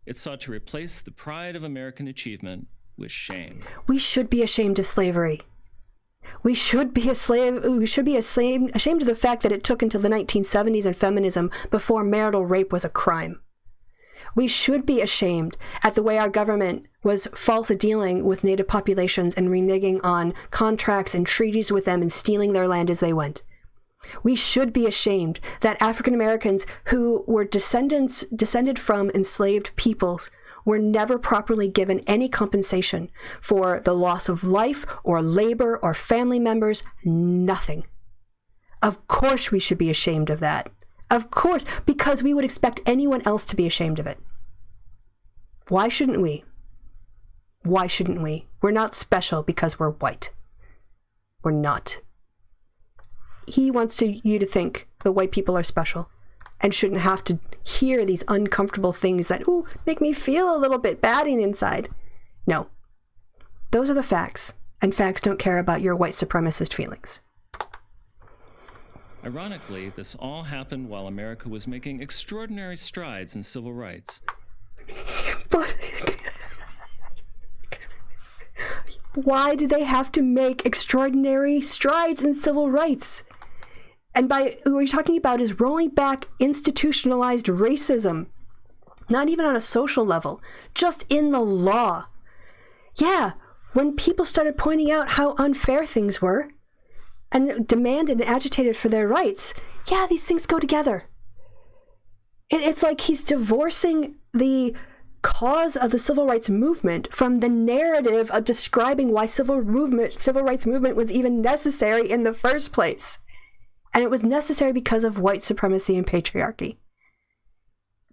It sought to replace the pride of American achievement with shame. We should be ashamed of slavery. We should be ashamed of the fact that it took until the 1970s and feminism before marital rape was a crime. We should be ashamed at the way our government was false dealing with Native populations and reneging on contracts and treaties with them and stealing their land as they went. We should be ashamed that African Americans who were descended from enslaved peoples were never properly given any compensation for the loss of life or labor or family members, nothing. Of course we should be ashamed of that. Of course, because we would expect anyone else to be ashamed of it. Why shouldn't we? Why shouldn't we? We're not special because we're white. We're not. He wants you to think that white people are special and shouldn't have to hear these uncomfortable things that, make me feel a little bit bad inside. No. Those are the facts, and facts don't care about your white supremacist feelings. Ironically, this all happened while America was making extraordinary strides in civil rights. But why do they have to make extraordinary strides in civil rights? And by what you're talking about is rolling back institutionalized racism, not even on a social level, just in the law. Yeah, when people started pointing out how unfair things were and demanded and agitated for their rights, yeah, these things go together. It's like he's divorcing the cause of the civil rights movement from the narrative of describing why civil rights movement was even necessary in the first place. And it was necessary because of white supremacy and patriarchy.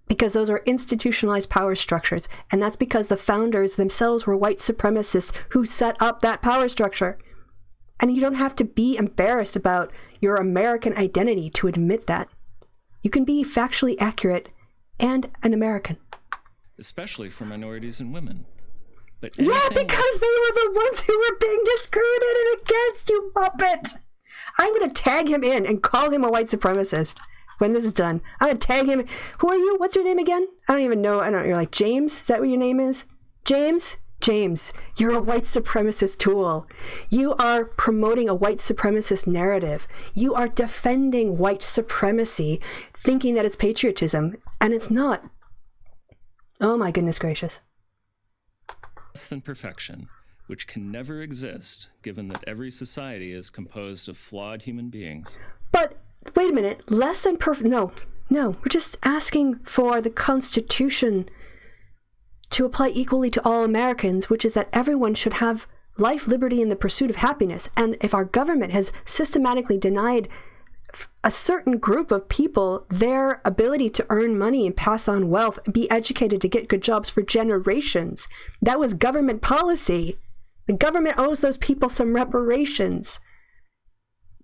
Because those are institutionalized power structures. And that's because the founders themselves were white supremacists who set up that power structure. And you don't have to be embarrassed about your American identity to admit that. You can be factually accurate and an American. Especially for minorities and women. But yeah, because they were the ones who were being discriminated against, you muppet! I'm going to tag him in and call him a white supremacist when this is done. I'm going to tag him. Who are you? What's your name again? I don't even know. You're like, James? Is that what your name is? James? James, you're a white supremacist tool. You are promoting a white supremacist narrative. You are defending white supremacy, thinking that it's patriotism, and it's not. Oh my goodness gracious. Less than perfection, which can never exist, given that every society is composed of flawed human beings. But, wait a minute, less than perfect? No, we're just asking for the Constitution to apply equally to all Americans, which is that everyone should have life, liberty, and the pursuit of happiness. And if our government has systematically denied a certain group of people their ability to earn money and pass on wealth, be educated to get good jobs for generations, that was government policy. The government owes those people some reparations.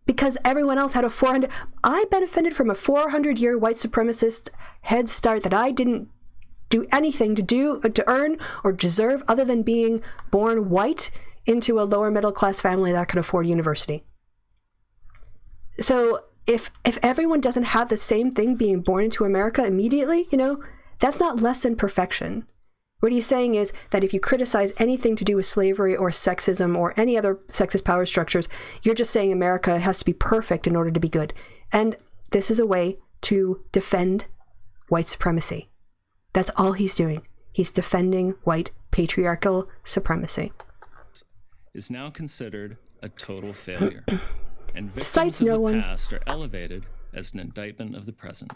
Because everyone else had I benefited from a 400-year white supremacist head start that I didn't do anything to earn or deserve other than being born white into a lower middle class family that could afford university. So if everyone doesn't have the same thing being born into America immediately, that's not less than perfection. What he's saying is that if you criticize anything to do with slavery or sexism or any other sexist power structures, you're just saying America has to be perfect in order to be good. And this is a way to defend white supremacy. That's all he's doing. He's defending white patriarchal supremacy. Is now considered a total failure, and Cites victims of no the one. past are elevated as an indictment of the present.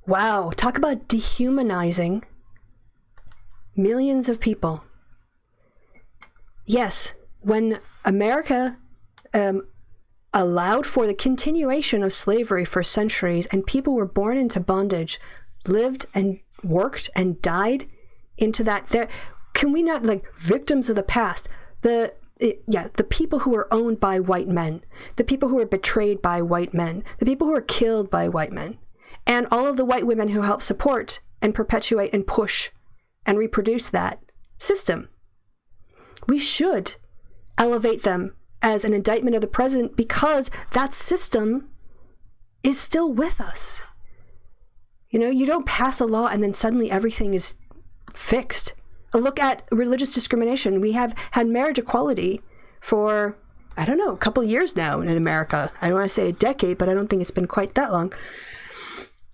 Wow, talk about dehumanizing millions of people. Yes, when America allowed for the continuation of slavery for centuries and people were born into bondage, lived and worked and died into that, can we not, victims of the past, the people who were owned by white men, the people who were betrayed by white men, the people who were killed by white men, and all of the white women who helped support and perpetuate and push and reproduce that system. We should elevate them as an indictment of the present because that system is still with us. You don't pass a law and then suddenly everything is fixed. Look at religious discrimination. We have had marriage equality for, a couple of years now in America. I don't want to say a decade, but I don't think it's been quite that long.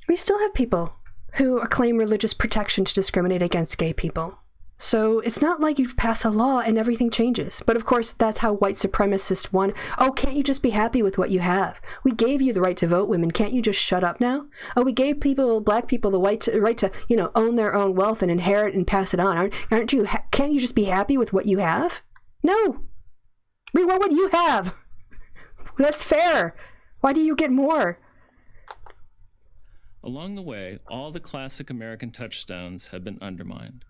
We still have people who claim religious protection to discriminate against gay people. So it's not like you pass a law and everything changes. But of course, that's how white supremacists want. Oh, can't you just be happy with what you have? We gave you the right to vote, women. Can't you just shut up now? Oh, we gave black people the right to, own their own wealth and inherit and pass it on. Aren't you? Can't you just be happy with what you have? No. We want what you have. That's fair. Why do you get more? Along the way, all the classic American touchstones have been undermined.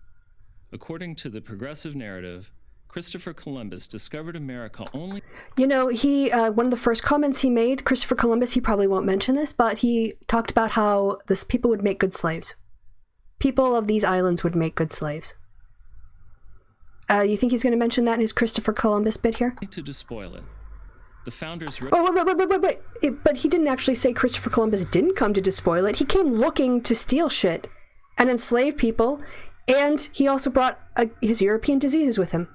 According to the progressive narrative, Christopher Columbus discovered America only... he one of the first comments he made, Christopher Columbus, he probably won't mention this, but he talked about how people would make good slaves. People of these islands would make good slaves. You think he's going to mention that in his Christopher Columbus bit here? To despoil it. The founders... Wait. But he didn't actually say Christopher Columbus didn't come to despoil it. He came looking to steal shit and enslave people, and he also brought his European diseases with him.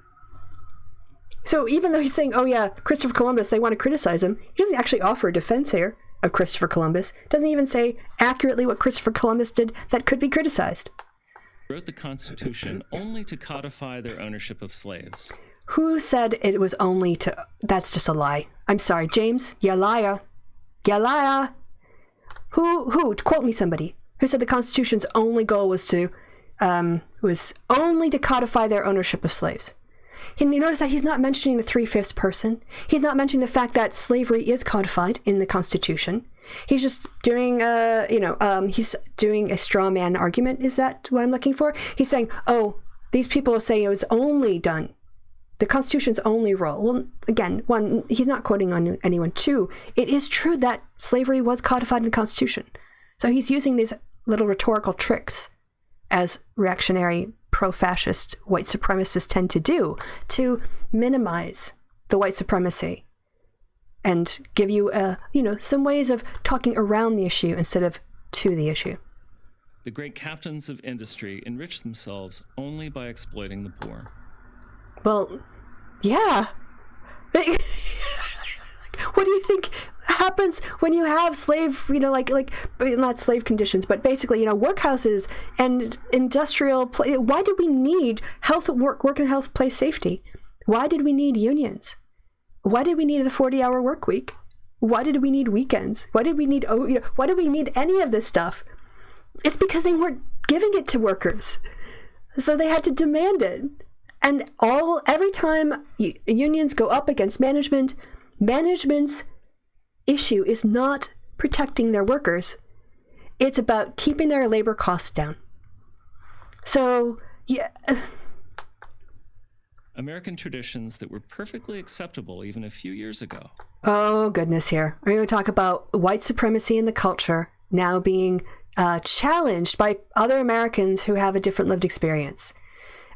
So even though he's saying, oh yeah, Christopher Columbus, they want to criticize him, he doesn't actually offer a defense here of Christopher Columbus. Doesn't even say accurately what Christopher Columbus did that could be criticized. Wrote the Constitution only to codify their ownership of slaves. Who said it was only to... That's just a lie. I'm sorry, James, you liar. You liar. Who? Quote me somebody. Who said the Constitution's only goal was only to codify their ownership of slaves? And you notice that he's not mentioning the 3/5 person. He's not mentioning the fact that slavery is codified in the Constitution. He's just doing, he's doing a straw man argument. Is that what I'm looking for? He's saying, oh, these people are saying it was only done. The Constitution's only role. Well, again, one, he's not quoting on anyone. Two, it is true that slavery was codified in the Constitution. So he's using these little rhetorical tricks, as reactionary, pro-fascist white supremacists tend to do, to minimize the white supremacy and give you, some ways of talking around the issue instead of to the issue. The great captains of industry enrich themselves only by exploiting the poor. Well, yeah. What do you think happens when you have slave, not slave conditions, but basically, workhouses and industrial, why did we need work and health place safety? Why did we need unions? Why did we need the 40-hour work week? Why did we need weekends? Why did we need, why did we need any of this stuff? It's because they weren't giving it to workers. So they had to demand it. And every time unions go up against management's issue is not protecting their workers. It's about keeping their labor costs down. So, yeah. American traditions that were perfectly acceptable even a few years ago. Oh, goodness, here. We're going to talk about white supremacy in the culture now being challenged by other Americans who have a different lived experience.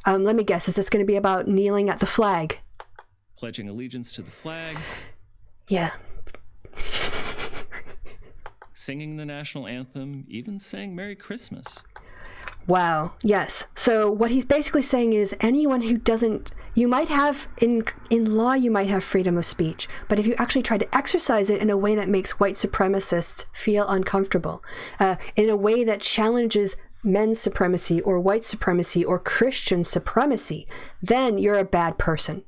Let me guess, is this going to be about kneeling at the flag? Pledging allegiance to the flag. Yeah. Singing the national anthem, even saying Merry Christmas. Wow. Yes. So what he's basically saying is anyone who doesn't, you might have, in law, you might have freedom of speech, but if you actually try to exercise it in a way that makes white supremacists feel uncomfortable, in a way that challenges men's supremacy or white supremacy or Christian supremacy, then you're a bad person.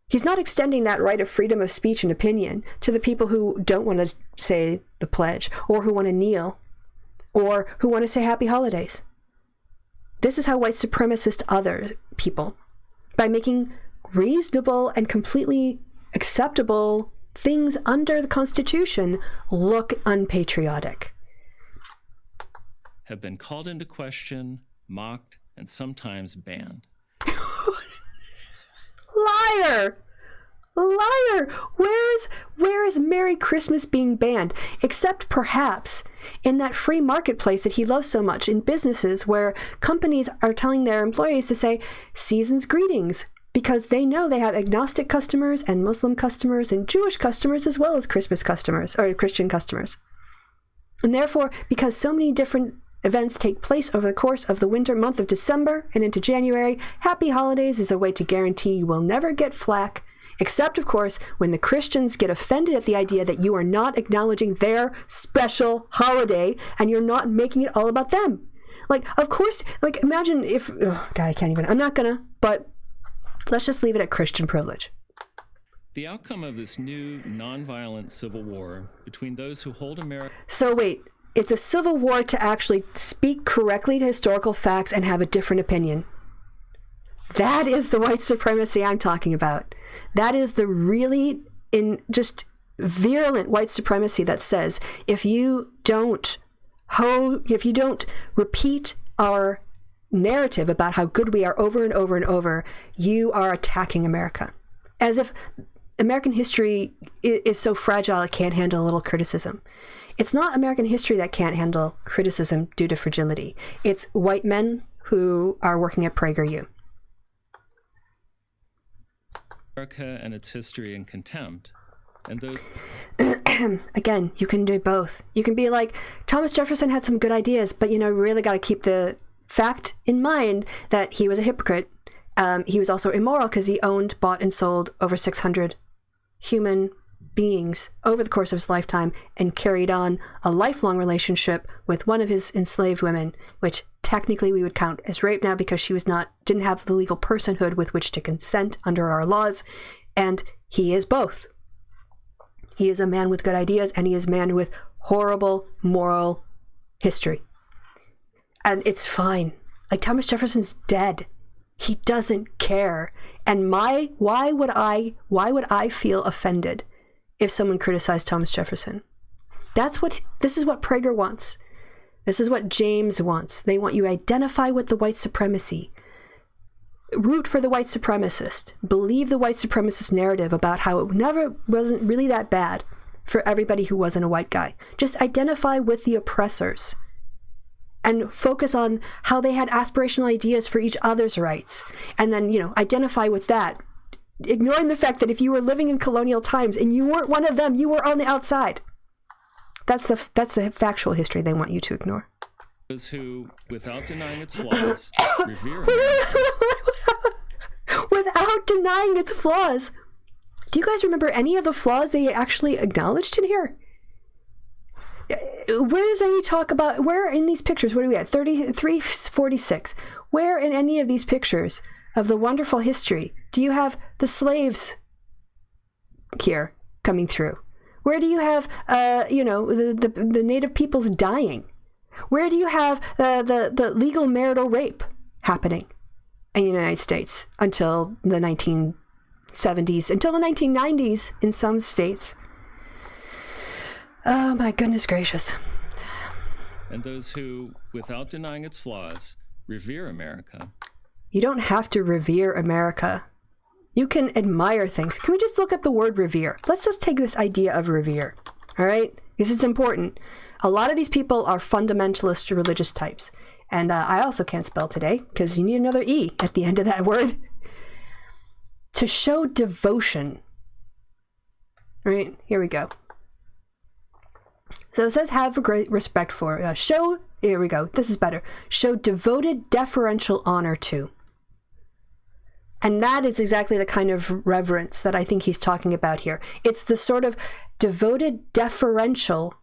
He's not extending that right of freedom of speech and opinion to the people who don't want to say the pledge, or who want to kneel, or who want to say happy holidays. This is how white supremacist other people, by making reasonable and completely acceptable things under the Constitution, look unpatriotic. Have been called into question, mocked, and sometimes banned. Liar! Liar! Where is Merry Christmas being banned? Except perhaps in that free marketplace that he loves so much, in businesses where companies are telling their employees to say season's greetings, because they know they have agnostic customers and Muslim customers and Jewish customers as well as Christmas customers or Christian customers. And therefore, because so many different events take place over the course of the winter month of December and into January, Happy Holidays is a way to guarantee you will never get flack, except, of course, when the Christians get offended at the idea that you are not acknowledging their special holiday and you're not making it all about them. Like, of course, like, imagine if, oh, God, I can't even, I'm not gonna, but let's just leave it at Christian privilege. The outcome of this new nonviolent civil war between those who hold America... So wait, it's a civil war to actually speak correctly to historical facts and have a different opinion. That is the white supremacy I'm talking about. That is the really just virulent white supremacy that says if you don't repeat our narrative about how good we are over and over and over, you are attacking America. As if American history is so fragile it can't handle a little criticism. It's not American history that can't handle criticism due to fragility. It's white men who are working at Prager U. America and its history in contempt. And those... Again, you can do both. You can be like, Thomas Jefferson had some good ideas, but, really got to keep the fact in mind that he was a hypocrite. He was also immoral because he owned, bought, and sold over 600 human beings over the course of his lifetime and carried on a lifelong relationship with one of his enslaved women, which technically we would count as rape now because she didn't have the legal personhood with which to consent under our laws. And he is both. He is a man with good ideas and he is a man with horrible moral history. And it's fine. Like, Thomas Jefferson's dead. He doesn't care. And why would I feel offended if someone criticized Thomas Jefferson? This is what Prager wants. This is what James wants. They want you to identify with the white supremacy. Root for the white supremacist. Believe the white supremacist narrative about how it wasn't really that bad for everybody who wasn't a white guy. Just identify with the oppressors and focus on how they had aspirational ideas for each other's rights. And then, identify with that, ignoring the fact that if you were living in colonial times and you weren't one of them, you were on the outside. That's the factual history they want you to ignore. Those who, without denying its flaws, revere without denying its flaws. Do you guys remember any of the flaws they actually acknowledged in here? Where does any talk about, where in these pictures, what are we at, 346? Where in any of these pictures of the wonderful history do you have the slaves here coming through? Where do you have, the native peoples dying? Where do you have the legal marital rape happening in the United States until the 1970s, until the 1990s in some states? Oh, my goodness gracious. And those who, without denying its flaws, revere America. You don't have to revere America. You can admire things. Can we just look up the word revere? Let's just take this idea of revere, all right? Because it's important. A lot of these people are fundamentalist religious types. And I also can't spell today because you need another E at the end of that word. To show devotion. Right, here we go. So it says have a great respect for. Here we go. This is better. Show devoted deferential honor to. And that is exactly the kind of reverence that I think he's talking about here. It's the sort of devoted deferential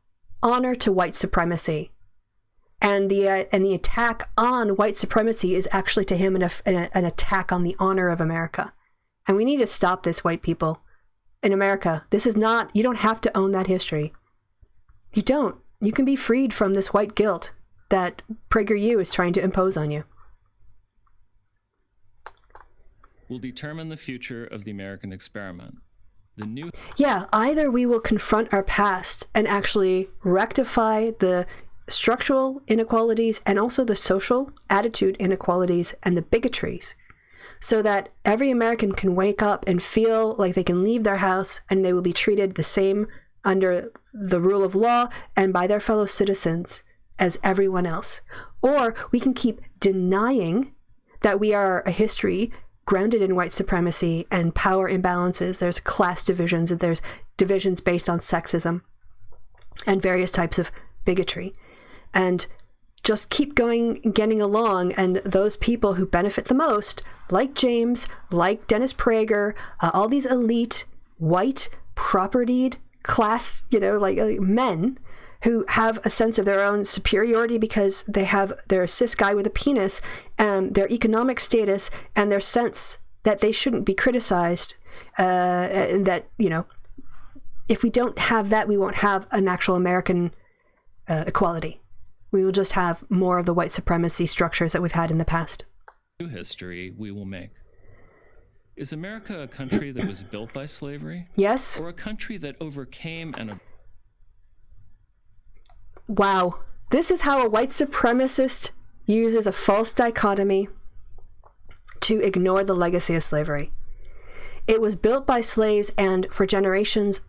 honor to white supremacy. And the attack on white supremacy is actually to him an attack on the honor of America. And we need to stop this, white people. In America, this is not, you don't have to own that history. You don't. You can be freed from this white guilt that PragerU is trying to impose on you. Will determine the future of the American experiment. Yeah, either we will confront our past and actually rectify the structural inequalities and also the social attitude inequalities and the bigotries, so that every American can wake up and feel like they can leave their house and they will be treated the same under the rule of law and by their fellow citizens as everyone else. Or we can keep denying that we are a history grounded in white supremacy and power imbalances. There's class divisions, and there's divisions based on sexism and various types of bigotry. And just keep getting along, and those people who benefit the most, like James, like Dennis Prager, all these elite, white, propertied, class, like men who have a sense of their own superiority because they're a cis guy with a penis, and their economic status and their sense that they shouldn't be criticized, and that, if we don't have that, we won't have an actual American equality. We will just have more of the white supremacy structures that we've had in the past. New history we will make. Is America a country that was built by slavery? Yes. Or a country that overcame and... Wow. This is how a white supremacist uses a false dichotomy to ignore the legacy of slavery. It was built by slaves, and for generations,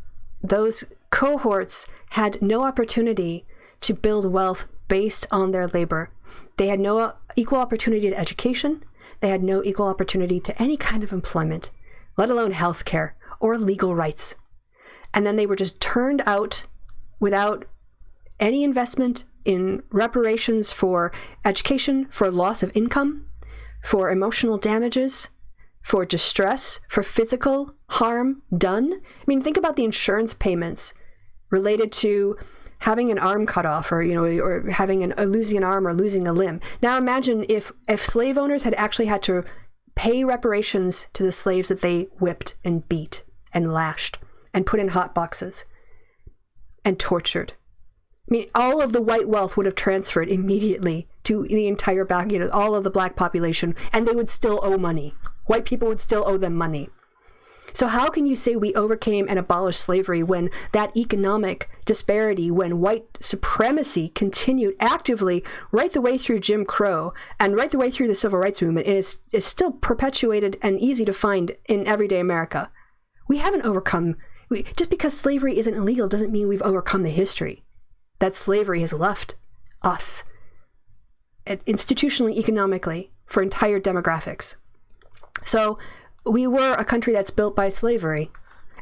those cohorts had no opportunity to build wealth based on their labor. They had no equal opportunity to education. They had no equal opportunity to any kind of employment, let alone health care or legal rights. And then they were just turned out without any investment in reparations for education, for loss of income, for emotional damages, for distress, for physical harm done. I mean, think about the insurance payments related to having an arm cut off, or having losing an arm or losing a limb. Now imagine if slave owners had actually had to pay reparations to the slaves that they whipped and beat and lashed and put in hot boxes and tortured. I mean, all of the white wealth would have transferred immediately to the entire all of the black population, and they would still owe money. White people would still owe them money. So how can you say we overcame and abolished slavery when that economic disparity, when white supremacy continued actively right the way through Jim Crow and right the way through the Civil Rights Movement, and is still perpetuated and easy to find in everyday America? We haven't overcome... Just because slavery isn't illegal doesn't mean we've overcome the history that slavery has left us, institutionally, economically, for entire demographics. So we were a country that's built by slavery,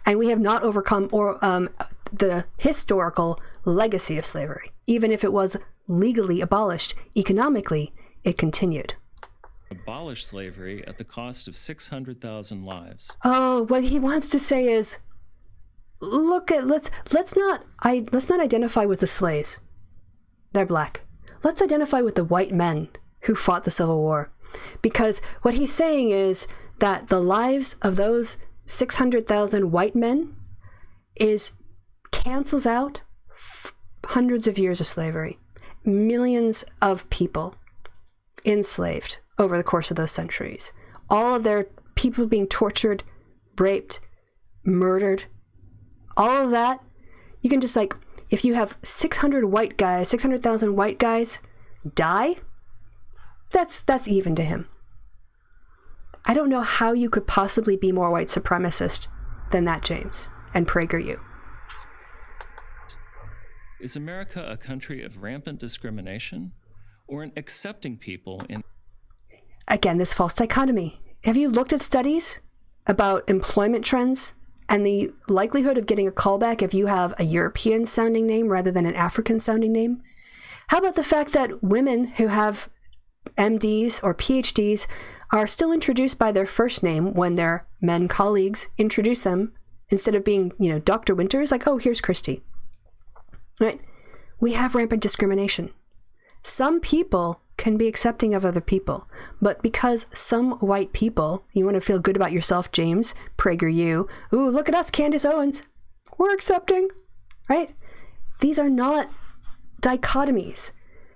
and we have not overcome the historical legacy of slavery. Even if it was legally abolished, economically, it continued. Abolish slavery at the cost of 600,000 lives. Oh, what he wants to say is, let's not identify with the slaves. They're black. Let's identify with the white men who fought the Civil War. Because what he's saying is that the lives of those 600,000 white men cancels out hundreds of years of slavery, millions of people enslaved over the course of those centuries, all of their people being tortured, raped, murdered, all of that. You can just if you have 600,000 white guys die, that's even to him. I don't know how you could possibly be more white supremacist than that, James, and PragerU. Is America a country of rampant discrimination or in accepting people in... Again, this false dichotomy. Have you looked at studies about employment trends and the likelihood of getting a callback if you have a European sounding name rather than an African sounding name? How about the fact that women who have MDs or PhDs are still introduced by their first name when their men colleagues introduce them instead of being, Dr. Winters, like, oh, here's Christy. Right? We have rampant discrimination. Some people can be accepting of other people, but because some white people, you want to feel good about yourself, James, Prager U, ooh, look at us, Candace Owens, we're accepting, right? These are not dichotomies.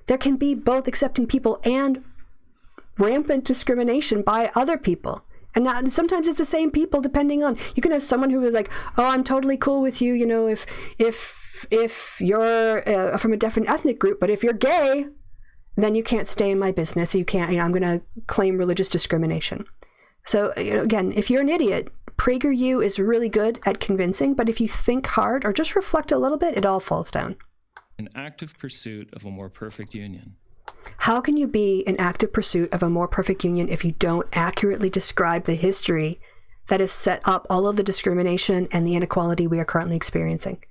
There can be both accepting people and rampant discrimination by other people. And sometimes it's the same people depending on, you can have someone who is like, oh, I'm totally cool with you, if you're from a different ethnic group, but if you're gay, then you can't stay in my business. You can't, I'm going to claim religious discrimination. So again, if you're an idiot, PragerU is really good at convincing, but if you think hard or just reflect a little bit, it all falls down. An active pursuit of a more perfect union. How can you be in active pursuit of a more perfect union if you don't accurately describe the history that has set up all of the discrimination and the inequality we are currently experiencing?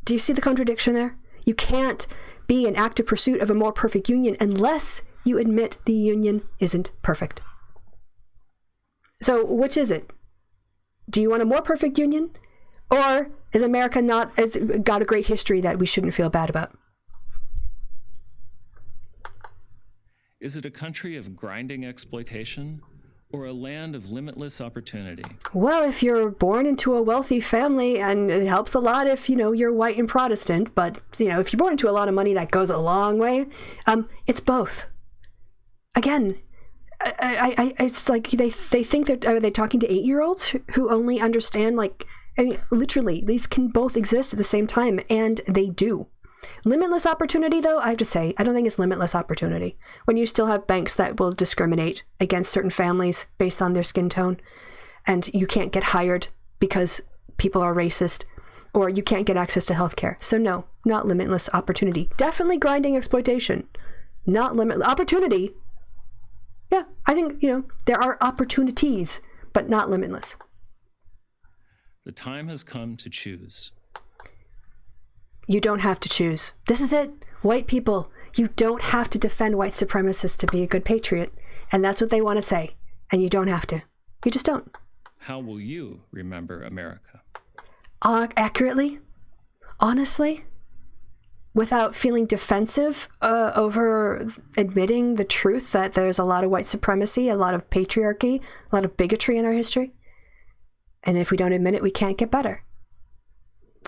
Do you see the contradiction there? You can't be in active pursuit of a more perfect union unless you admit the union isn't perfect. So which is it? Do you want a more perfect union? Or is America got a great history that we shouldn't feel bad about? Is it a country of grinding exploitation or a land of limitless opportunity? Well, if you're born into a wealthy family, and it helps a lot if, you're white and Protestant, but, if you're born into a lot of money, that goes a long way. It's both. Again, it's like they think are they talking to 8-year-olds who only understand, literally, these can both exist at the same time, and they do. Limitless opportunity, though, I have to say, I don't think it's limitless opportunity. When you still have banks that will discriminate against certain families based on their skin tone, and you can't get hired because people are racist, or you can't get access to healthcare. So no, not limitless opportunity. Definitely grinding exploitation. Not limitless opportunity. Yeah, I think, there are opportunities, but not limitless. The time has come to choose. You don't have to choose. This is it. White people, you don't have to defend white supremacists to be a good patriot. And that's what they want to say. And you don't have to. You just don't. How will you remember America? Accurately, honestly, without feeling defensive over admitting the truth that there's a lot of white supremacy, a lot of patriarchy, a lot of bigotry in our history. And if we don't admit it, we can't get better.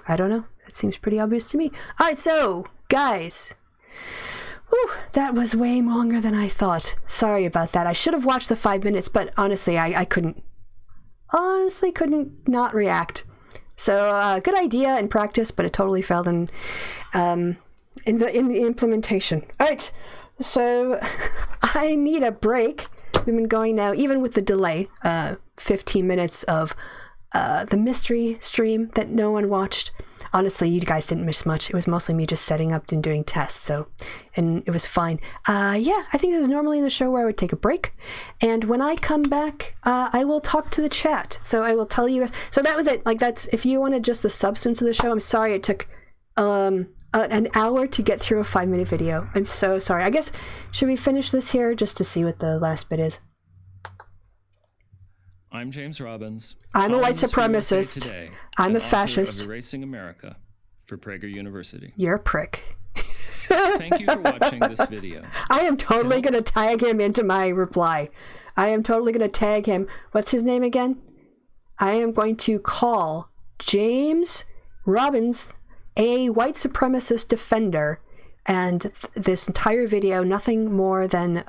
I don't know. That seems pretty obvious to me. All right, so, guys. Whew, that was way longer than I thought. Sorry about that. I should have watched the 5 minutes, but honestly, I couldn't. Honestly, couldn't not react. So, good idea in practice, but it totally failed in the implementation. All right, so I need a break. We've been going now, even with the delay, 15 minutes of the mystery stream that no one watched. Honestly, you guys didn't miss much. It was mostly me just setting up and doing tests, and it was fine. I think this is normally in the show where I would take a break, and when I come back, I will talk to the chat. So I will tell you guys. So that was it. That's, if you wanted just the substance of the show, I'm sorry it took an hour to get through a 5-minute video. I'm so sorry. I guess, should we finish this here just to see what the last bit is? I'm James Robbins. I'm a white supremacist. Today, I'm a fascist. Of Erasing America for Prager University. You're a prick. Thank you for watching this video. I am totally going to tag him into my reply. I am totally going to tag him. What's his name again? I am going to call James Robbins a white supremacist defender, and this entire video, nothing more than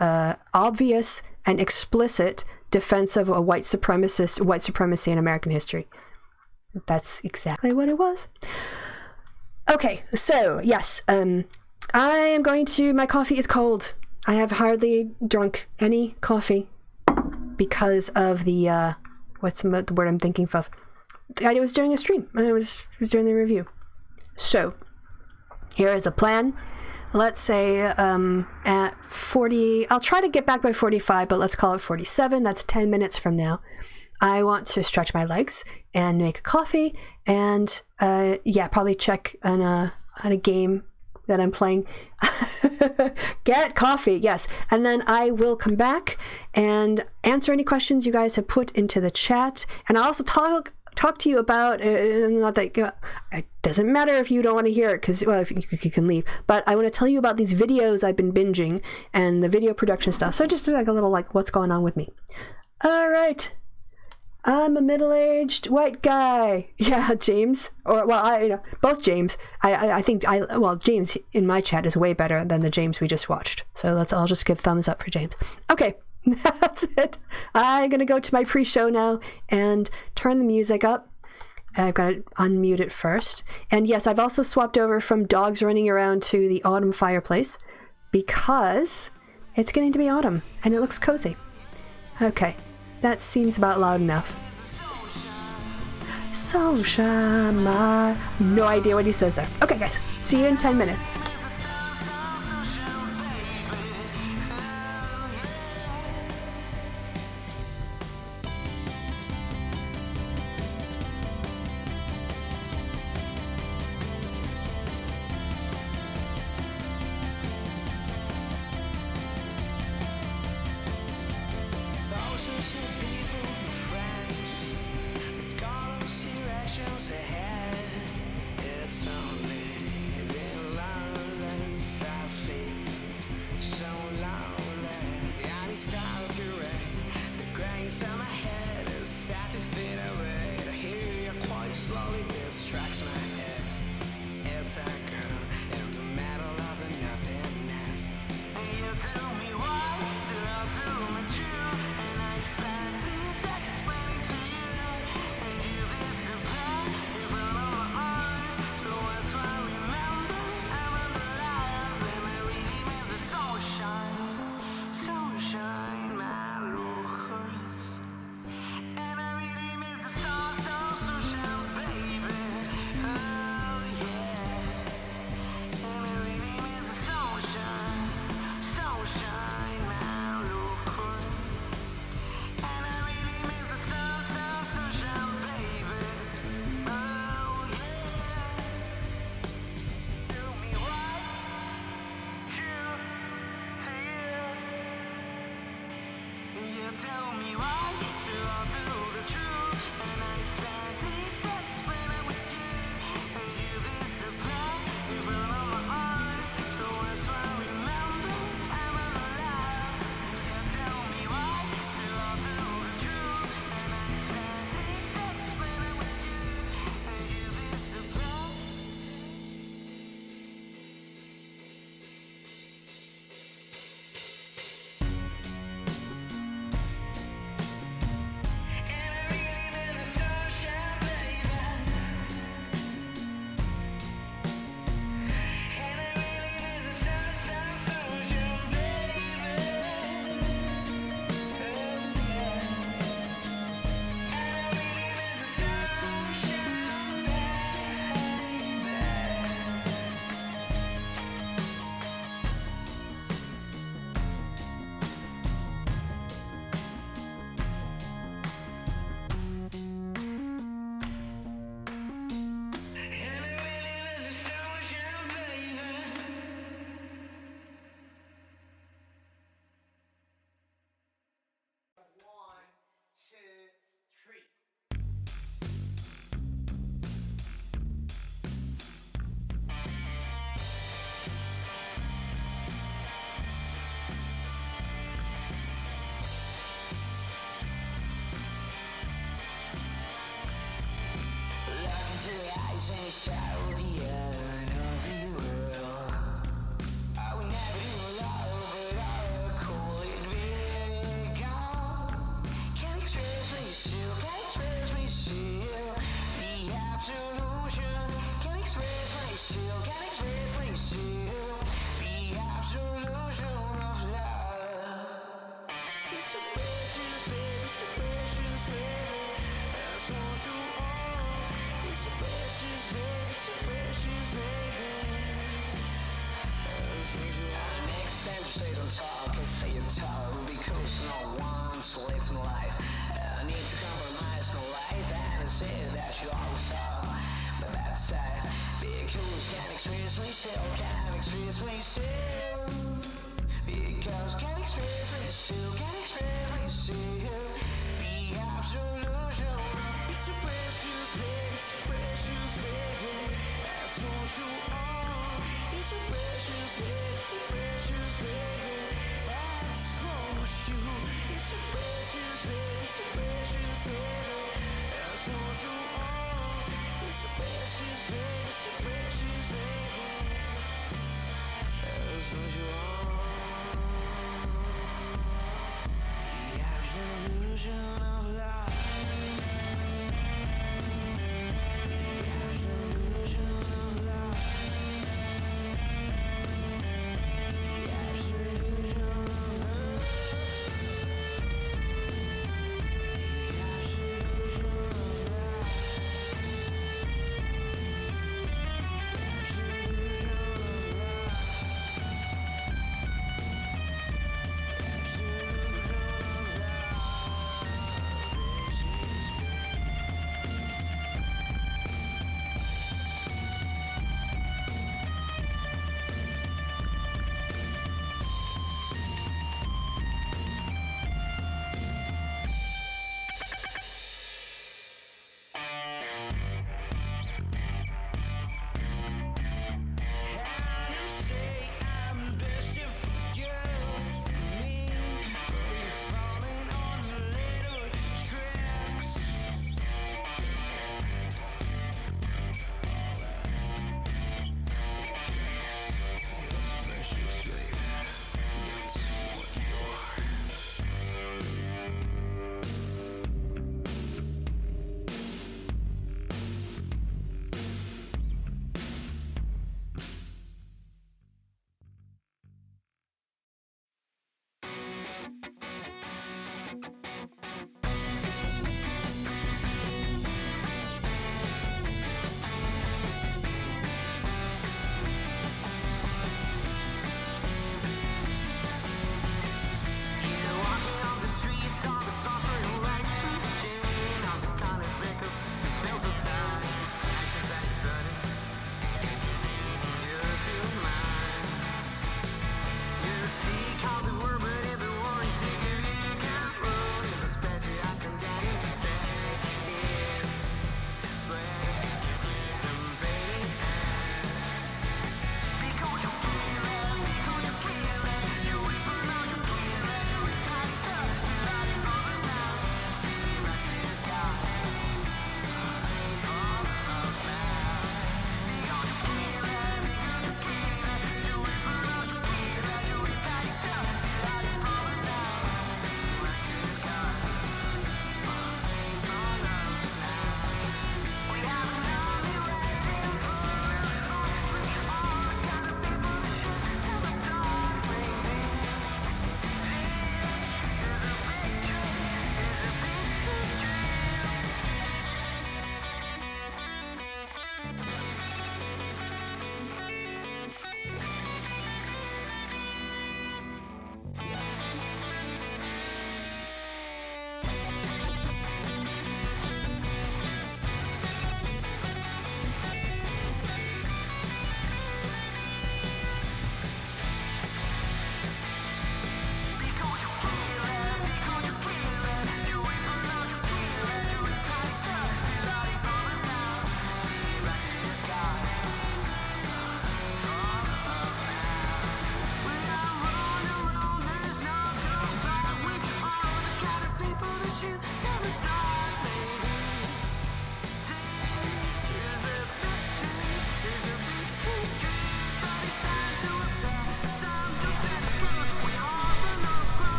obvious and explicit defense of a white supremacy in American history. That's exactly what it was. Okay, so yes, I am going to, my coffee is cold. I have hardly drunk any coffee because of the, what's the word I'm thinking of? I was doing a stream. I was doing the review. So, here is a plan. let's say at 40, I'll try to get back by 45, but let's call it 47. That's 10 minutes from now. I want to stretch my legs and make a coffee and, probably check on a game that I'm playing. Get coffee, yes. And then I will come back and answer any questions you guys have put into the chat. And I'll also talk to you about, not that it doesn't matter if you don't want to hear it, because, well, if you can leave, but I want to tell you about these videos I've been binging and the video production stuff. So just like a little, like, what's going on with me. All right. I'm a middle-aged white guy. Yeah, James. Or, well, both James. I think, James in my chat is way better than the James we just watched. So I'll just give thumbs up for James. Okay. That's it. I'm going to go to my pre-show now and turn the music up. I've got to unmute it first. And yes, I've also swapped over from dogs running around to the autumn fireplace because it's getting to be autumn and it looks cozy. Okay, that seems about loud enough. Sunshine, no idea what he says there. Okay, guys, see you in 10 minutes. Sunshine.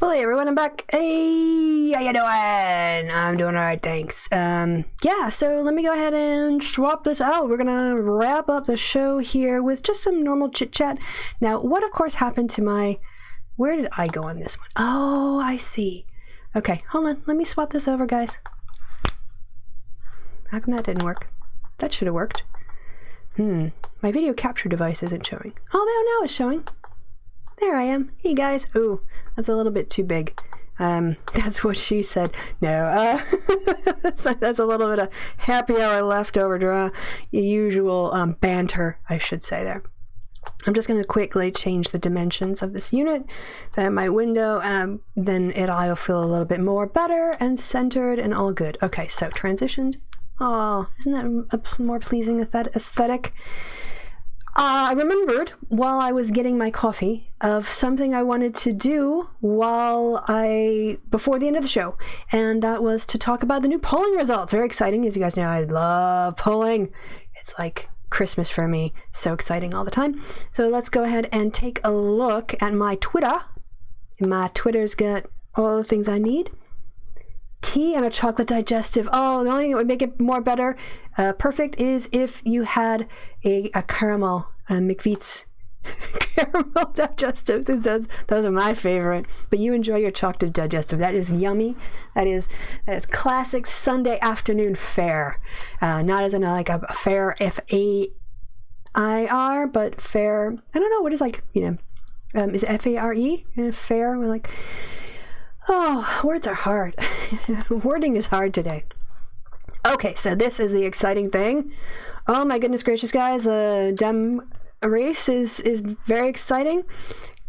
Hey everyone, I'm back. Hey, how you doing? I'm doing alright, thanks. Yeah, so let me go ahead and swap this out. We're gonna wrap up the show here with just some normal chit-chat. Now, what of course happened to my... Where did I go on this one? Oh, I see. Okay, hold on. Let me swap this over, guys. How come that didn't work? That should have worked. My video capture device isn't showing. Oh, now it's showing. There I am. Hey, guys. Ooh, that's a little bit too big. That's what she said. No, that's a little bit of happy hour leftover draw. Usual banter, I should say there. I'm just going to quickly change the dimensions of this unit. Then my window, then it'll feel a little bit more better and centered and all good. Okay, so transitioned. Oh, isn't that a more pleasing aesthetic? I remembered while I was getting my coffee of something I wanted to do before the end of the show, and that was to talk about the new polling results. Very exciting. As you guys know, I love polling. It's like Christmas for me. So exciting all the time. So let's go ahead and take a look at my Twitter. My Twitter's got all the things I need. Tea and a chocolate digestive. Oh, the only thing that would make it more better, perfect, is if you had a caramel, McVitie's caramel digestive. Those are my favorite. But you enjoy your chocolate digestive. That is yummy. That is classic Sunday afternoon fare. Not as in like a fare, F-A-I-R, but fare. I don't know what is like. Is it F-A-R-E? Fare. We're like. Oh, words are hard. Wording is hard today. Okay, so this is the exciting thing. Oh my goodness gracious, guys. Dem race is very exciting.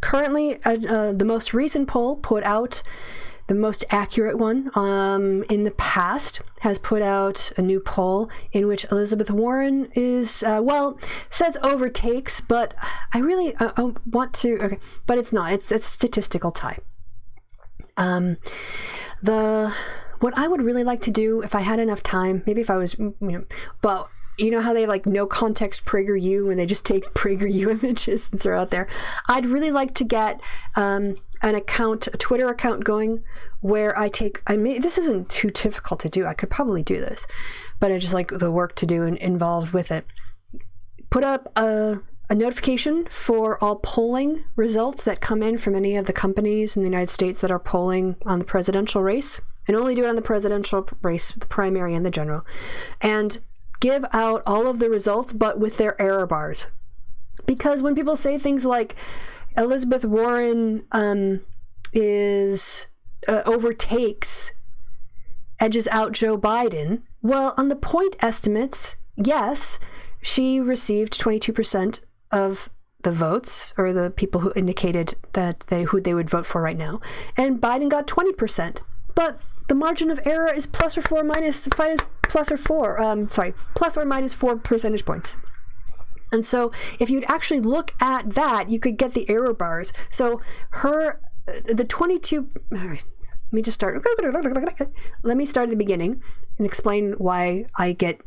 Currently, the most recent poll put out, the most accurate one in the past, has put out a new poll in which Elizabeth Warren says overtakes, but I really want to, okay, but it's not. It's a statistical tie. What I would really like to do if I had enough time, maybe if I was, but you know how they like no context PragerU and they just take PragerU images and throw out there. I'd really like to get a Twitter account going where this isn't too difficult to do. I could probably do this, but I just like the work to do and involved with it. Put up a notification for all polling results that come in from any of the companies in the United States that are polling on the presidential race, and only do it on the presidential race, the primary and the general, and give out all of the results, but with their error bars. Because when people say things like Elizabeth Warren edges out Joe Biden, well, on the point estimates, yes, she received 22% of the votes, or the people who indicated that who they would vote for right now, and Biden got 20%. But the margin of error is plus or minus 4 percentage points. And so if you'd actually look at that, you could get the error bars. So the 22, all right, let me just start. Let me start at the beginning and explain why I get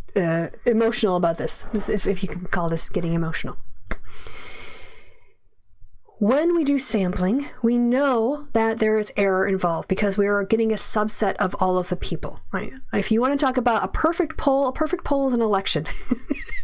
emotional about this, if you can call this getting emotional. When we do sampling, we know that there is error involved because we are getting a subset of all of the people, right? If you want to talk about a perfect poll is an election.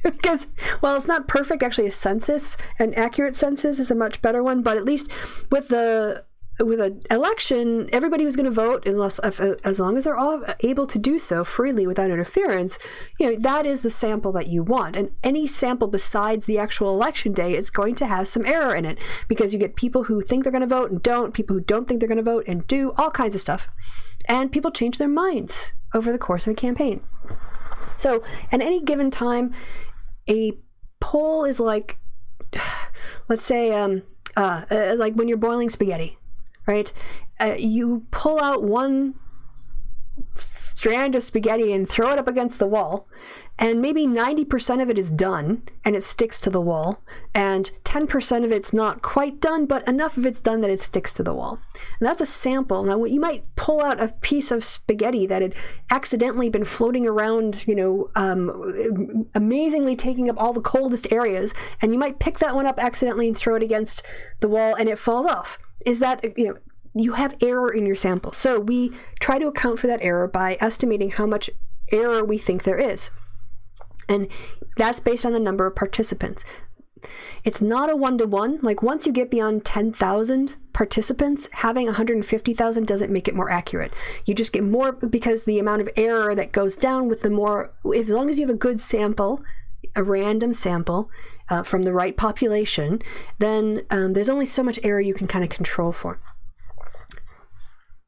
Because, well, it's not perfect. Actually, a census, an accurate census is a much better one. But at least with an election, everybody who's going to vote, as long as they're all able to do so freely without interference, that is the sample that you want. And any sample besides the actual election day is going to have some error in it, because you get people who think they're going to vote and don't, people who don't think they're going to vote and do, all kinds of stuff. And people change their minds over the course of a campaign. So at any given time, a poll is like, let's say, like when you're boiling spaghetti. Right? You pull out one strand of spaghetti and throw it up against the wall, and maybe 90% of it is done and it sticks to the wall, and 10% of it's not quite done, but enough of it's done that it sticks to the wall. And that's a sample. Now, you might pull out a piece of spaghetti that had accidentally been floating around, amazingly taking up all the coldest areas, and you might pick that one up accidentally and throw it against the wall and it falls off. Is that, you have error in your sample. So we try to account for that error by estimating how much error we think there is. And that's based on the number of participants. It's not a one-to-one. Like once you get beyond 10,000 participants, having 150,000 doesn't make it more accurate. You just get more because the amount of error that goes down with the more, as long as you have a good sample, a random sample from the right population, then there's only so much error you can kind of control for.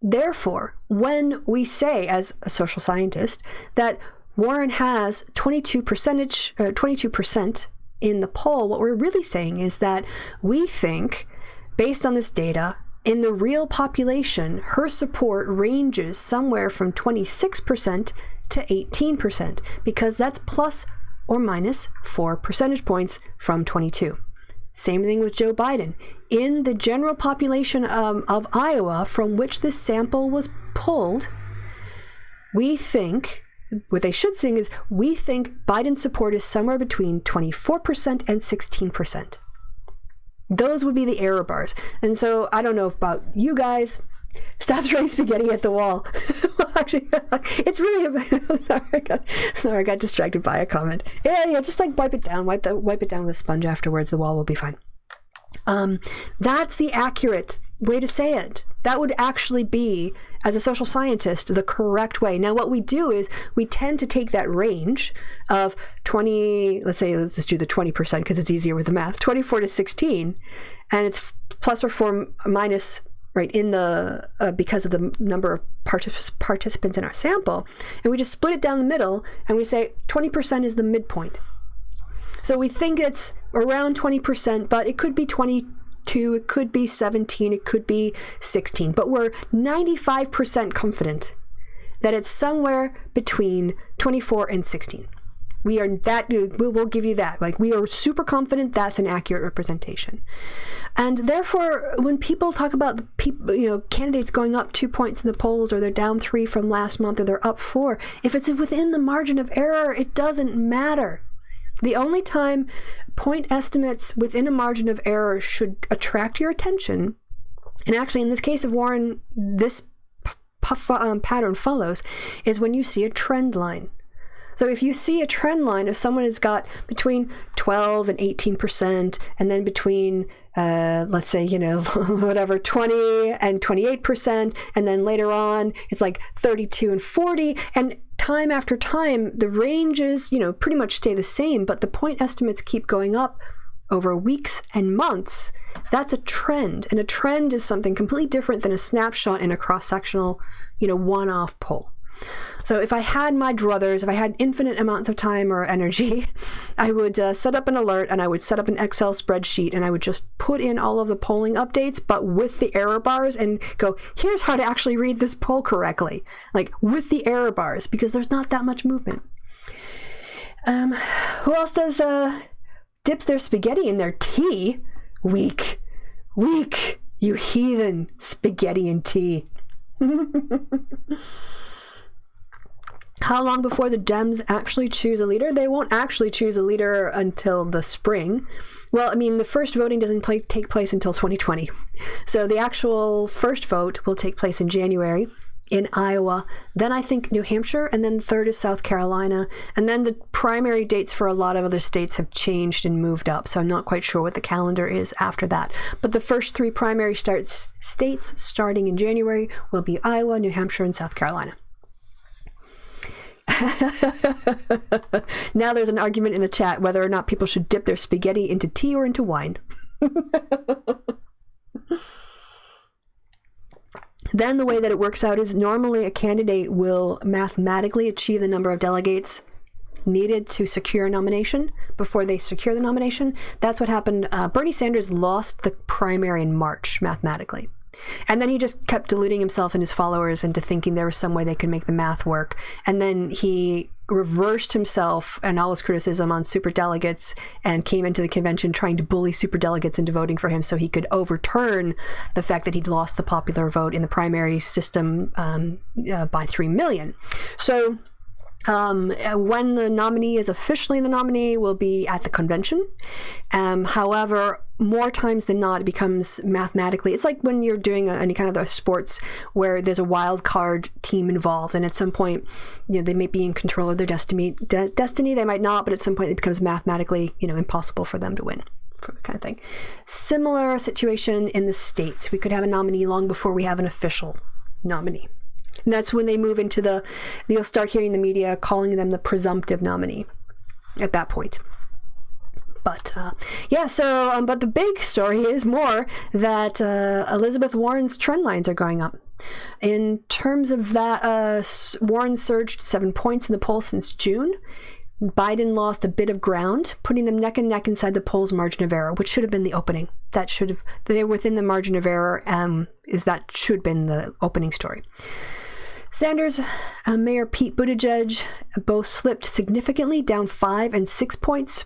Therefore, when we say as a social scientist that Warren has 22% in the poll, what we're really saying is that we think, based on this data, in the real population, her support ranges somewhere from 26% to 18%, because that's plus or minus 4 percentage points from 22. Same thing with Joe Biden. In the general population of Iowa from which this sample was pulled, we think, what they should sing is, we think Biden's support is somewhere between 24% and 16%. Those would be the error bars. And so I don't know about you guys. Stop throwing spaghetti at the wall. Actually, it's really sorry, I got distracted by a comment. Yeah, just like wipe it down. Wipe it down with a sponge afterwards. The wall will be fine. That's the accurate way to say it. That would actually be, as a social scientist, the correct way. Now, what we do is we tend to take that range of 20, let's do the 20% because it's easier with the math, 24 to 16, and it's plus or 4 minus, right, in the, because of the number of participants in our sample, and we just split it down the middle, and we say 20% is the midpoint. So we think it's around 20%, but it could be 22, it could be 17, it could be 16, but we're 95% confident that it's somewhere between 24 and 16. We are that, we'll give you that. Like, we are super confident that's an accurate representation. And therefore, when people talk about candidates going up 2 points in the polls, or they're down 3 from last month, or they're up 4, if it's within the margin of error, it doesn't matter. The only time point estimates within a margin of error should attract your attention, and actually in this case of Warren, this pattern follows, is when you see a trend line. So if you see a trend line, if someone has got between 12 and 18%, and then between, let's say, 20 and 28%, and then later on, it's like 32 and 40, and time after time, the ranges, pretty much stay the same, but the point estimates keep going up over weeks and months. That's a trend, and a trend is something completely different than a snapshot in a cross-sectional, one-off poll. So if I had my druthers, if I had infinite amounts of time or energy, I would set up an alert, and I would set up an Excel spreadsheet, and I would just put in all of the polling updates, but with the error bars, and go, here's how to actually read this poll correctly, like with the error bars, because there's not that much movement. Who else does dips their spaghetti in their tea? Weak, you heathen, spaghetti and tea. How long before the Dems actually choose a leader? They won't actually choose a leader until the spring. Well, the first voting doesn't take place until 2020. So the actual first vote will take place in January in Iowa. Then I think New Hampshire, and then the third is South Carolina. And then the primary dates for a lot of other states have changed and moved up. So I'm not quite sure what the calendar is after that. But the first 3 primary states starting in January will be Iowa, New Hampshire, and South Carolina. Now there's an argument in the chat whether or not people should dip their spaghetti into tea or into wine. Then the way that it works out is normally a candidate will mathematically achieve the number of delegates needed to secure a nomination before they secure the nomination. That's what happened. Bernie Sanders lost the primary in March mathematically. And then he just kept deluding himself and his followers into thinking there was some way they could make the math work. And then he reversed himself and all his criticism on superdelegates and came into the convention trying to bully superdelegates into voting for him so he could overturn the fact that he'd lost the popular vote in the primary system by 3 million. So when the nominee is officially the nominee will be at the convention. However, more times than not, it becomes mathematically. It's like when you're doing any kind of those sports where there's a wild card team involved, and at some point, they may be in control of their destiny. They might not, but at some point, it becomes mathematically, impossible for them to win. Kind of thing. Similar situation in the states. We could have a nominee long before we have an official nominee. And that's when they move into you'll start hearing the media calling them the presumptive nominee at that point. But but the big story is more that Elizabeth Warren's trend lines are going up. In terms of that, Warren surged 7 points in the poll since June. Biden lost a bit of ground, putting them neck and neck inside the poll's margin of error, which should have been the opening. They're within the margin of error, should have been the opening story. Sanders, Mayor Pete Buttigieg both slipped significantly, down 5 and 6 points,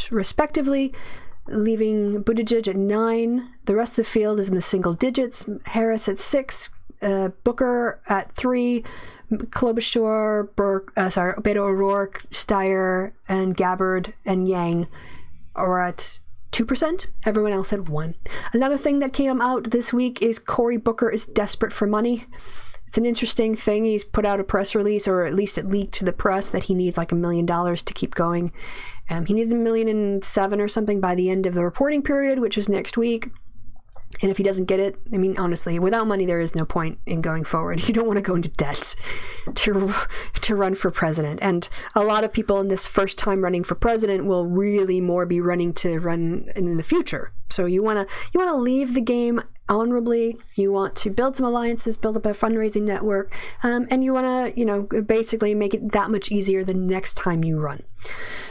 respectively, leaving Buttigieg at 9. The rest of the field is in the single digits. Harris at 6, Booker at 3, Klobuchar, Beto O'Rourke, Steyer, and Gabbard and Yang are at 2%. Everyone else at 1. Another thing that came out this week is Cory Booker is desperate for money. It's an interesting thing. He's put out a press release, or at least it leaked to the press, that he needs like $1 million to keep going. He needs $1.7 million or something by the end of the reporting period, which is next week. And if he doesn't get it, honestly, without money, there is no point in going forward. You don't want to go into debt to run for president. And a lot of people in this first time running for president will really more be running to run in the future. So you want to leave the game honorably. You want to build some alliances, build up a fundraising network, and you want to, basically make it that much easier the next time you run.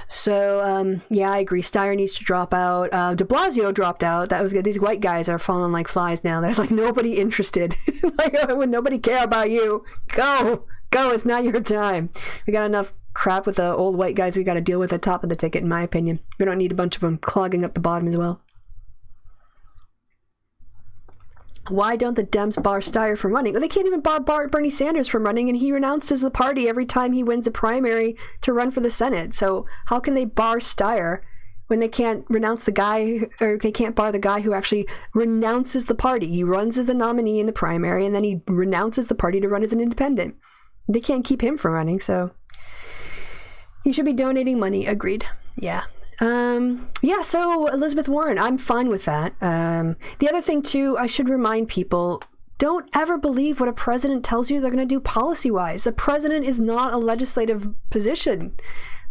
So, I agree. Steyer needs to drop out. De Blasio dropped out. That was good. These white guys are falling like flies now. There's like nobody interested. When nobody care about you, go. It's not your time. We got enough crap with the old white guys we got to deal with at the top of the ticket, in my opinion. We don't need a bunch of them clogging up the bottom as well. Why don't the Dems bar Steyer from running? Well, they can't even bar Bernie Sanders from running, and he renounces the party every time he wins a primary to run for the Senate. So how can they bar Steyer when they can't renounce the guy, or they can't bar the guy who actually renounces the party? He runs as the nominee in the primary, and then he renounces the party to run as an independent. They can't keep him from running, so he should be donating money. Agreed. Yeah. So Elizabeth Warren, I'm fine with that. The other thing, too, I should remind people, don't ever believe what a president tells you they're going to do policy-wise. The president is not a legislative position.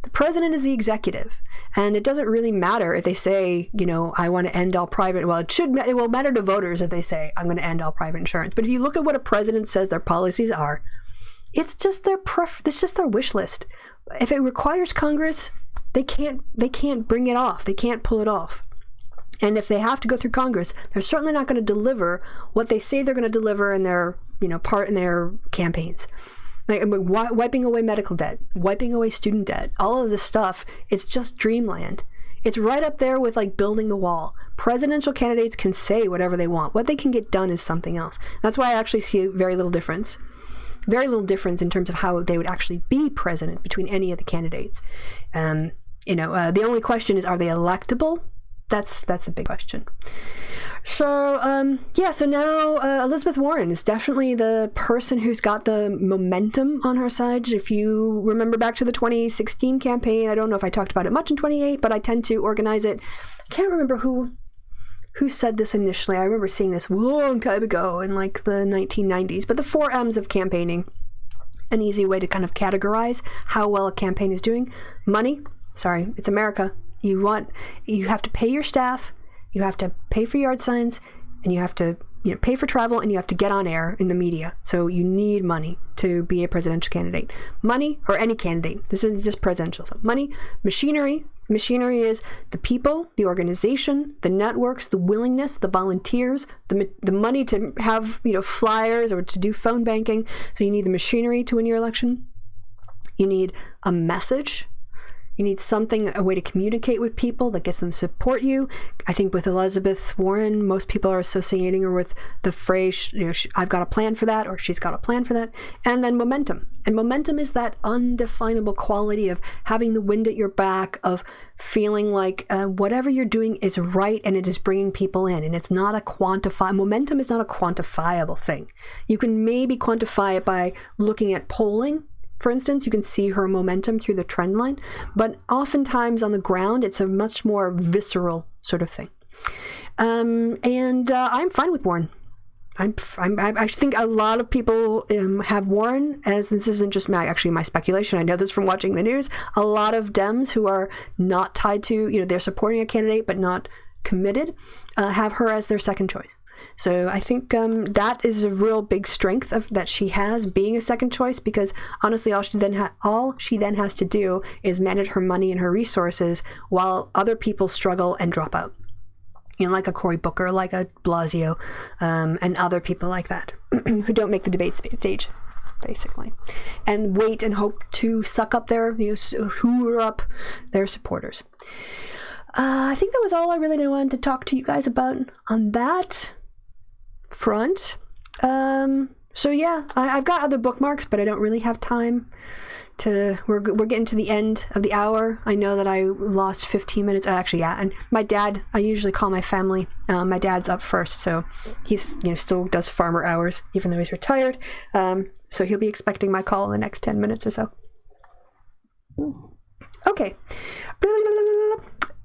The president is the executive. And it doesn't really matter if they say, I want to end all private. Well, it will matter to voters if they say, I'm going to end all private insurance. But if you look at what a president says their policies are, it's just it's just their wish list. If it requires Congress, they can't bring it off. They can't pull it off. And if they have to go through Congress, they're certainly not going to deliver what they say they're going to deliver in their, part in their campaigns. Like wiping away medical debt, wiping away student debt, all of this stuff, it's just dreamland. It's right up there with like building the wall. Presidential candidates can say whatever they want. What they can get done is something else. That's why I actually see very little difference. Very little difference in terms of how they would actually be president between any of the candidates. The only question is, are they electable? That's a big question. So now Elizabeth Warren is definitely the person who's got the momentum on her side. If you remember back to the 2016 campaign, I don't know if I talked about it much in 28, but I tend to organize it. I can't remember who said this initially. I remember seeing this a long time ago in like the 1990s, but the 4 M's of campaigning, an easy way to kind of categorize how well a campaign is doing. Money. Sorry, it's America. You have to pay your staff, you have to pay for yard signs, and you have to pay for travel, and you have to get on air in the media. So you need money to be a presidential candidate. Money, or any candidate. This is just presidential. So money, machinery. Machinery is the people, the organization, the networks, the willingness, the volunteers, the money to have flyers or to do phone banking. So you need the machinery to win your election. You need a message. You need something, a way to communicate with people that gets them to support you. I think with Elizabeth Warren, most people are associating her with the phrase, I've got a plan for that, or she's got a plan for that. And then momentum. And momentum is that undefinable quality of having the wind at your back, of feeling like whatever you're doing is right and it is bringing people in. And it's not momentum is not a quantifiable thing. You can maybe quantify it by looking at polling. For instance, you can see her momentum through the trend line, but oftentimes on the ground, it's a much more visceral sort of thing. And I'm fine with Warren. I think a lot of people have Warren, as this isn't just my speculation. I know this from watching the news. A lot of Dems who are not tied to, they're supporting a candidate but not committed, have her as their second choice. So I think that is a real big strength that she has, being a second choice, because honestly, all she then has to do is manage her money and her resources while other people struggle and drop out. Like a Cory Booker, like a Blasio, and other people like that who don't make the debate stage, basically, and wait and hope to suck up hoover up their supporters. I think that was all I really wanted to talk to you guys about on that front. So yeah, I've got other bookmarks, but I don't really have time to. We're getting to the end of the hour. I know that I lost 15 minutes. And my dad. I usually call my family. My dad's up first, so he's still does farmer hours, even though he's retired. So he'll be expecting my call in the next 10 minutes or so. Okay.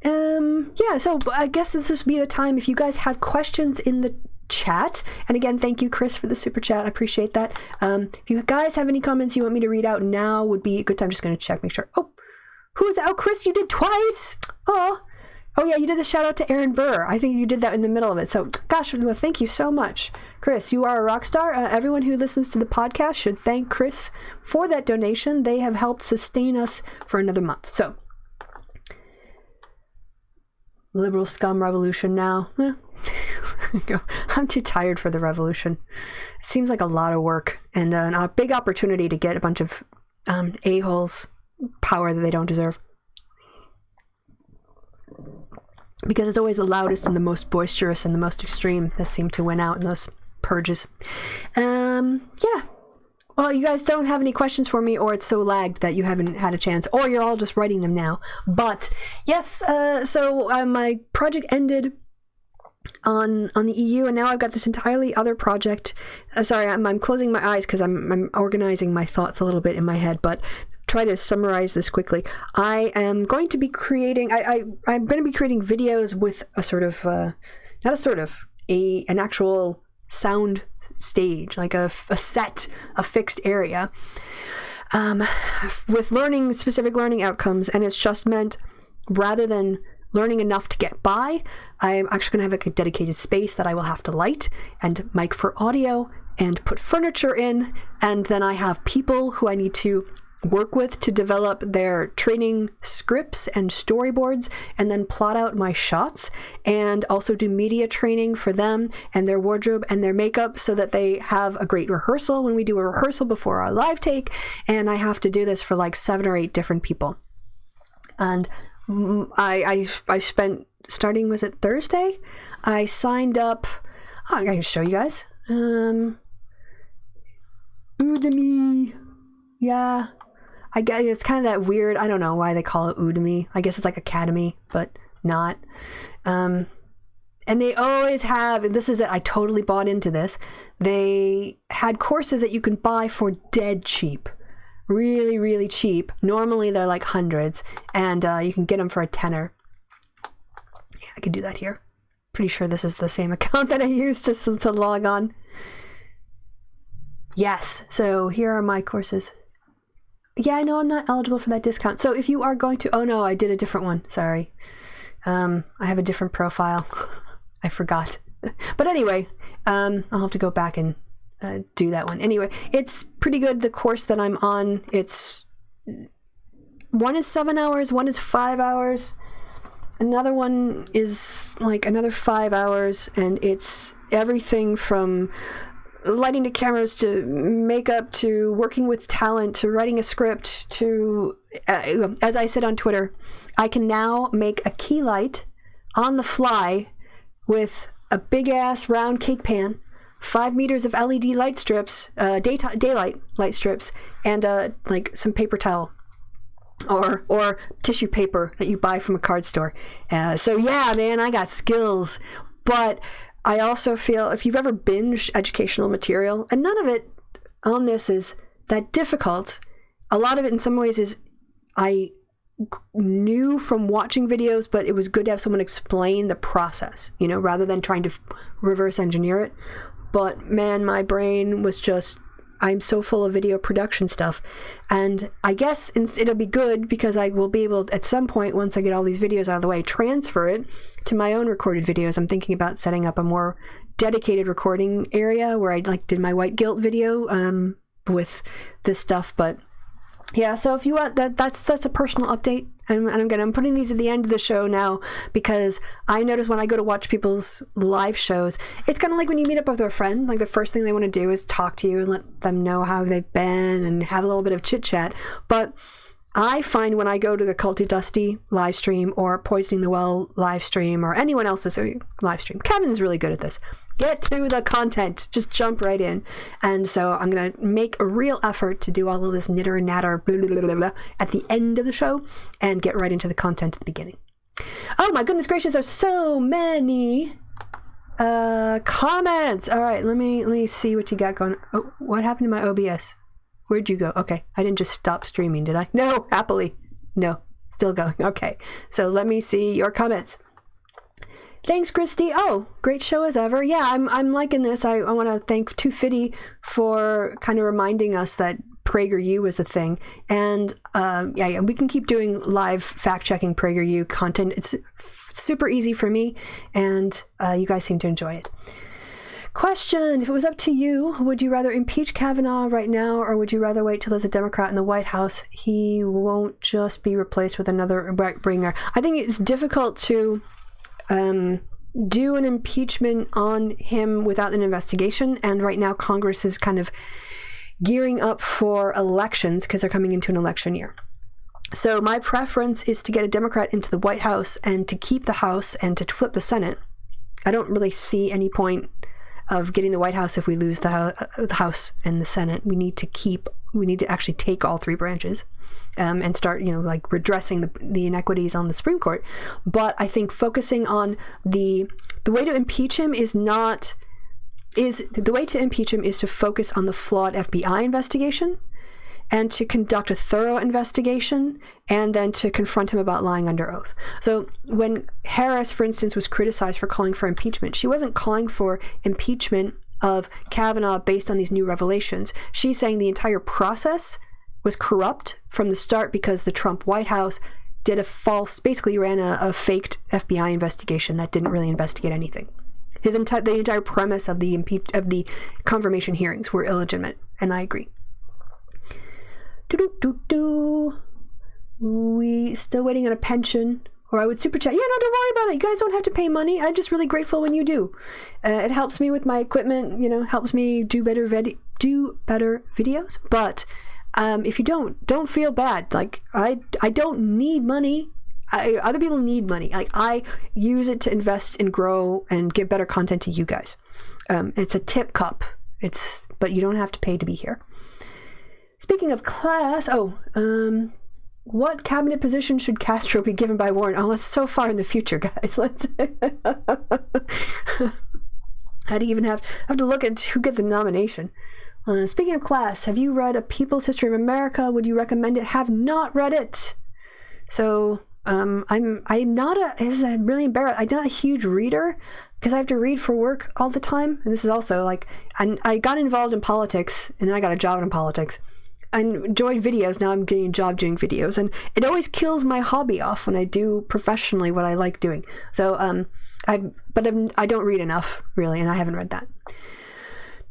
Yeah. So I guess this would be the time if you guys have questions in the chat. And again, thank you, Chris, for the super chat. I appreciate that. If you guys have any comments you want me to read out now, would be a good time. Just going to check, make sure. Oh, who is that? Oh, Chris, you did twice. Oh yeah, you did the shout out to Aaron Burr. I think you did that in the middle of it. So, gosh, well, thank you so much, Chris. You are a rock star. Everyone who listens to the podcast should thank Chris for that donation. They have helped sustain us for another month. So, liberal scum revolution now. I'm too tired for the revolution. It seems like a lot of work and a big opportunity to get a bunch of a-holes power that they don't deserve. Because it's always the loudest and the most boisterous and the most extreme that seem to win out in those purges. Yeah. Well, you guys don't have any questions for me, or it's so lagged that you haven't had a chance, or you're all just writing them now. But yes, so my project ended on the EU, and now I've got this entirely other project. Sorry, I'm closing my eyes because I'm organizing my thoughts a little bit in my head, but try to summarize this quickly. I am going to be creating. I'm going to be creating videos with a sort of an actual sound stage, like a fixed area, with specific learning outcomes, and it's just meant rather than learning enough to get by, I'm actually going to have a dedicated space that I will have to light and mic for audio and put furniture in, and then I have people who I need to work with to develop their training scripts and storyboards, and then plot out my shots, and also do media training for them and their wardrobe and their makeup so that they have a great rehearsal when we do a rehearsal before our live take. And I have to do this for like 7 or 8 different people. And I spent, starting, was it Thursday? I signed up. I can show you guys. Udemy. Yeah. I guess it's kind of that weird, I don't know why they call it Udemy. I guess it's like Academy, but not. And they always have, and this is it, I totally bought into this. They had courses that you can buy for dead cheap. Really, really cheap. Normally they're like hundreds, and you can get them for a tenner. Yeah, I can do that here. Pretty sure this is the same account that I used to log on. Yes, so here are my courses. Yeah, I know I'm not eligible for that discount. So if you are going to, oh no, I did a different one. Sorry. I have a different profile. I forgot. But anyway, I'll have to go back and do that one. Anyway, it's pretty good. The course that I'm on, one is 7 hours, one is 5 hours. Another one is like another 5 hours, and it's everything from lighting to cameras to makeup to working with talent to writing a script to, as I said on Twitter, I can now make a key light on the fly with a big ass round cake pan, 5 meters of LED light strips, daylight light strips, and like some paper towel or tissue paper that you buy from a card store. So yeah, man, I got skills. But I also feel if you've ever binged educational material, and none of it on this is that difficult, a lot of it in some ways is I knew from watching videos, but it was good to have someone explain the process, you know, rather than trying to reverse engineer it. But man, my brain was just, I'm so full of video production stuff. And I guess it'll be good because I will be able, at some point, once I get all these videos out of the way, transfer it to my own recorded videos. I'm thinking about setting up a more dedicated recording area where I like did my white guilt video with this stuff. But yeah, so if you want that's a personal update. And I'm putting these at the end of the show now because I notice when I go to watch people's live shows, it's kind of like when you meet up with a friend, like the first thing they want to do is talk to you and let them know how they've been and have a little bit of chit chat. But I find when I go to the Culty Dusty live stream or Poisoning the Well live stream or anyone else's live stream, Kevin's really good at this. Get to the content. Just jump right in. And so I'm going to make a real effort to do all of this nitter and natter blah, blah, blah, blah, at the end of the show and get right into the content at the beginning. Oh my goodness gracious, there's so many comments. All right, let me see what you got going. Oh, what happened to my OBS? Where'd you go? Okay, I didn't just stop streaming, did I? No, happily. No, still going. Okay, so let me see your comments. Thanks, Christy. Oh, great show as ever. Yeah, I'm liking this. I want to thank Too Fitty for kind of reminding us that PragerU is a thing. And yeah, we can keep doing live fact-checking PragerU content. It's super easy for me, and you guys seem to enjoy it. Question, if it was up to you, would you rather impeach Kavanaugh right now, or would you rather wait till there's a Democrat in the White House? He won't just be replaced with another right-bringer. I think it's difficult to do an impeachment on him without an investigation, and right now Congress is kind of gearing up for elections because they're coming into an election year. So my preference is to get a Democrat into the White House and to keep the House and to flip the Senate. I don't really see any point of getting the White House if we lose the House and the Senate. We need to actually take all three branches and start, like redressing the inequities on the Supreme Court. But I think focusing on the way to impeach him is to focus on the flawed FBI investigation and to conduct a thorough investigation and then to confront him about lying under oath. So when Harris, for instance, was criticized for calling for impeachment, she wasn't calling for impeachment of Kavanaugh based on these new revelations. She's saying the entire process was corrupt from the start because the Trump White House did basically ran a faked FBI investigation that didn't really investigate anything. The entire premise of the confirmation hearings were illegitimate, and I agree. We still waiting on a pension, or I would super chat. Yeah, no, don't worry about it. You guys don't have to pay money. I'm just really grateful when you do. It helps me with my equipment. Helps me do better videos. But if you don't feel bad. Like I don't need money. Other people need money. Like I use it to invest and grow and give better content to you guys. It's a tip cup. But you don't have to pay to be here. Speaking of class, what cabinet position should Castro be given by Warren? Oh, that's so far in the future, guys. How do you even have to look at who get the nomination? Speaking of class, have you read A People's History of America? Would you recommend it? Have not read it. So I'm really embarrassed. I'm not a huge reader because I have to read for work all the time. And this is also like, I got involved in politics and then I got a job in politics. I enjoyed videos. Now I'm getting a job doing videos, and it always kills my hobby off when I do professionally what I like doing. So I don't read enough really, and I haven't read that.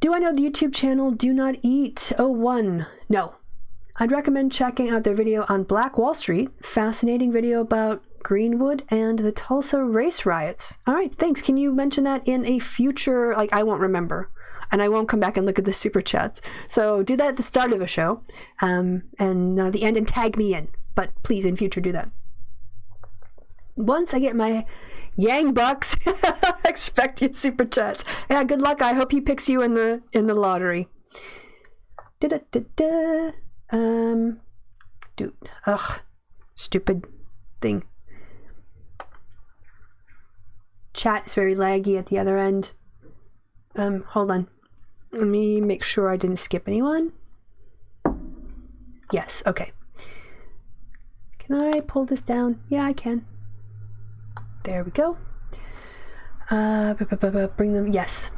Do I know the YouTube channel Do Not Eat 01? No. I'd recommend checking out their video on Black Wall Street. Fascinating video about Greenwood and the Tulsa race riots. All right, thanks. Can you mention that in a future? Like I won't remember. and I won't come back and look at the super chats. So do that at the start of a show, and not at the end, and tag me in. But please, in future, do that. Once I get my Yang bucks, expect your super chats. Yeah, good luck. I hope he picks you in the lottery. Dude, stupid thing. Chat is very laggy at the other end. Hold on. Let me make sure I didn't skip anyone. Yes, okay. Can I pull this down? Yeah, I can. There we go. Bring them. Yes.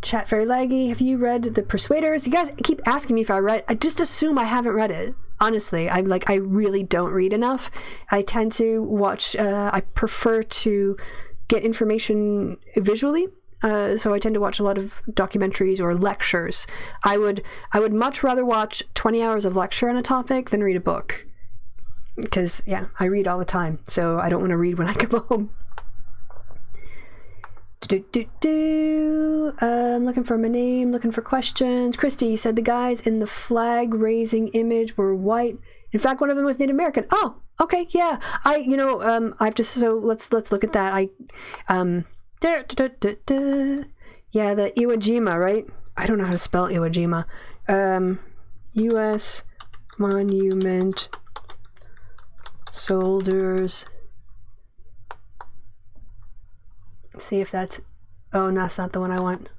Chat very laggy. Have you read The Persuaders? You guys keep asking me if I read. I just assume I haven't read it. Honestly, I really don't read enough. I tend to watch. I prefer to get information visually. So I tend to watch a lot of documentaries or lectures. I would much rather watch 20 hours of lecture on a topic than read a book. Because, yeah, I read all the time, so I don't want to read when I come home. I'm looking for my name, looking for questions. Christy, you said the guys in the flag-raising image were white. In fact, one of them was Native American. Oh, okay, yeah. I've just, so let's look at that. Yeah, the Iwo Jima, right? I don't know how to spell Iwo Jima. U.S. Monument Soldiers. See if that's... Oh, no, that's not the one I want.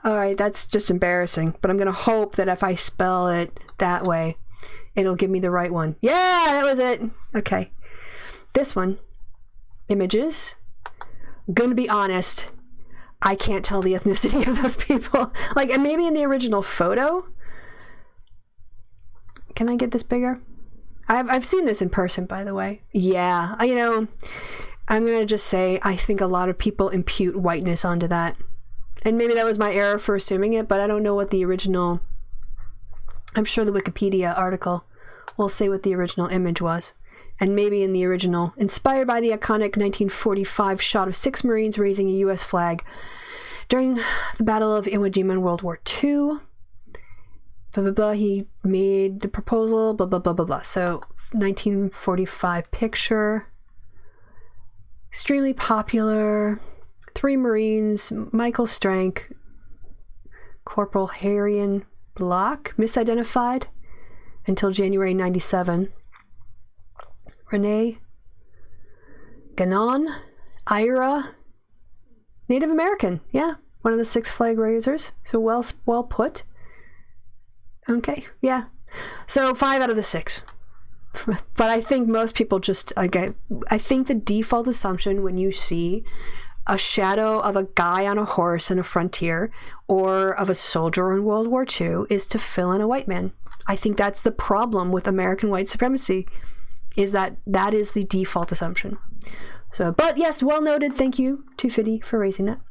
Alright, that's just embarrassing. But I'm going to hope that if I spell it that way, it'll give me the right one. Yeah, that was it. Okay. This one. Images. Gonna be honest, I can't tell the ethnicity of those people. And maybe in the original photo. Can I get this bigger? I've seen this in person, by the way. Yeah, I'm gonna just say I think a lot of people impute whiteness onto that, and maybe that was my error for assuming it. But I don't know what the original. I'm sure the Wikipedia article will say what the original image was, and maybe in the original, inspired by the iconic 1945 shot of 6 Marines raising a U.S. flag during the Battle of Iwo Jima in World War II. Blah, blah, blah, he made the proposal, blah, blah, blah, blah, blah. So, 1945 picture. Extremely popular. 3 Marines, Michael Strank, Corporal Harian Block, misidentified until January 97. Renee Ganon, Ira, Native American, yeah, one of the 6 flag raisers. So well put. Okay, yeah. So 5 out of the 6. But I think most people just, again, I think the default assumption when you see a shadow of a guy on a horse in a frontier or of a soldier in World War II is to fill in a white man. I think that's the problem with American white supremacy, is that is the default assumption. So, but yes, well noted. Thank you to Fiddy for raising that.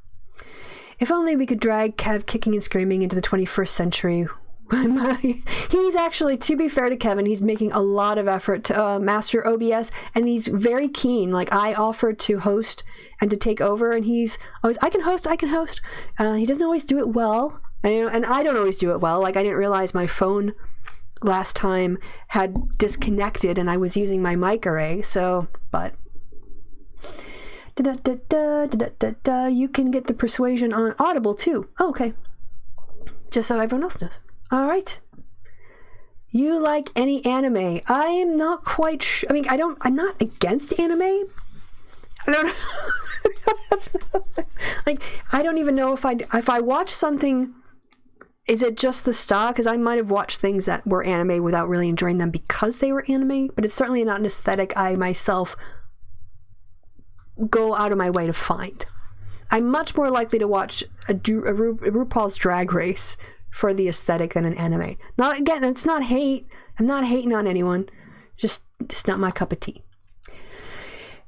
If only we could drag Kev kicking and screaming into the 21st century. He's actually, to be fair to Kevin, he's making a lot of effort to master OBS, and he's very keen. I offered to host and to take over, and he's always, I can host. He doesn't always do it well, and I don't always do it well. I didn't realize my phone last time had disconnected, and I was using my mic array, so, but... You can get the Persuasion on Audible, too. Oh, okay. Just so everyone else knows. All right. You like any anime? I am not quite sure. I'm not against anime. I don't I don't even know if I watch something, is it just the style? Because I might have watched things that were anime without really enjoying them because they were anime, but it's certainly not an aesthetic I myself go out of my way to find. I'm much more likely to watch a RuPaul's Drag Race for the aesthetic than an anime. Not, again, it's not hate. I'm not hating on anyone. Just not my cup of tea.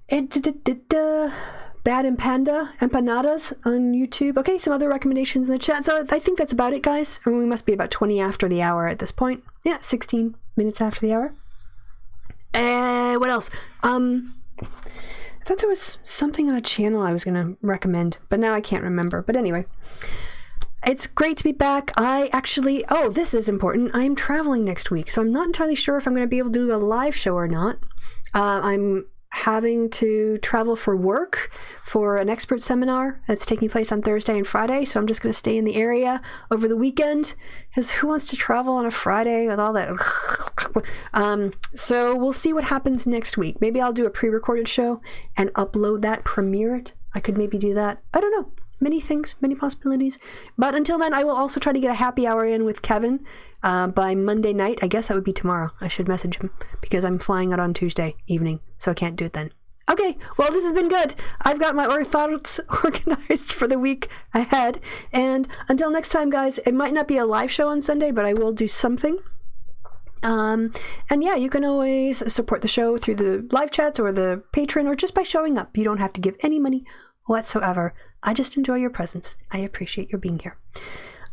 Bad Empanadas on YouTube. Okay, some other recommendations in the chat. So I think that's about it, guys. And we must be about 20 after the hour at this point. Yeah, 16 minutes after the hour. What else? thought there was something on a channel I was going to recommend, but now I can't remember. But anyway, it's great to be back. This is important. I'm traveling next week, so I'm not entirely sure if I'm going to be able to do a live show or not. I'm having to travel for work for an expert seminar that's taking place on Thursday and Friday, so I'm just going to stay in the area over the weekend, because who wants to travel on a Friday with all that? So we'll see what happens next week. Maybe I'll do a pre-recorded show and upload that, premiere it. I could maybe do that. I don't know. Many things, many possibilities. But until then, I will also try to get a happy hour in with Kevin by Monday night. I guess that would be tomorrow. I should message him because I'm flying out on Tuesday evening, so I can't do it then. Okay, well, this has been good. I've got my thoughts organized for the week ahead. And until next time, guys, it might not be a live show on Sunday, but I will do something. And yeah, you can always support the show through the live chats or the Patreon or just by showing up. You don't have to give any money whatsoever. I just enjoy your presence. I appreciate your being here.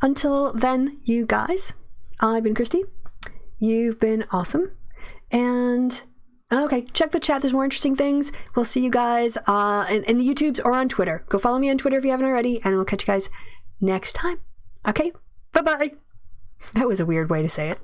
Until then, you guys, I've been Christy. You've been awesome. And okay, check the chat. There's more interesting things. We'll see you guys in the YouTubes or on Twitter. Go follow me on Twitter if you haven't already, and we'll catch you guys next time. Okay? Bye-bye. That was a weird way to say it.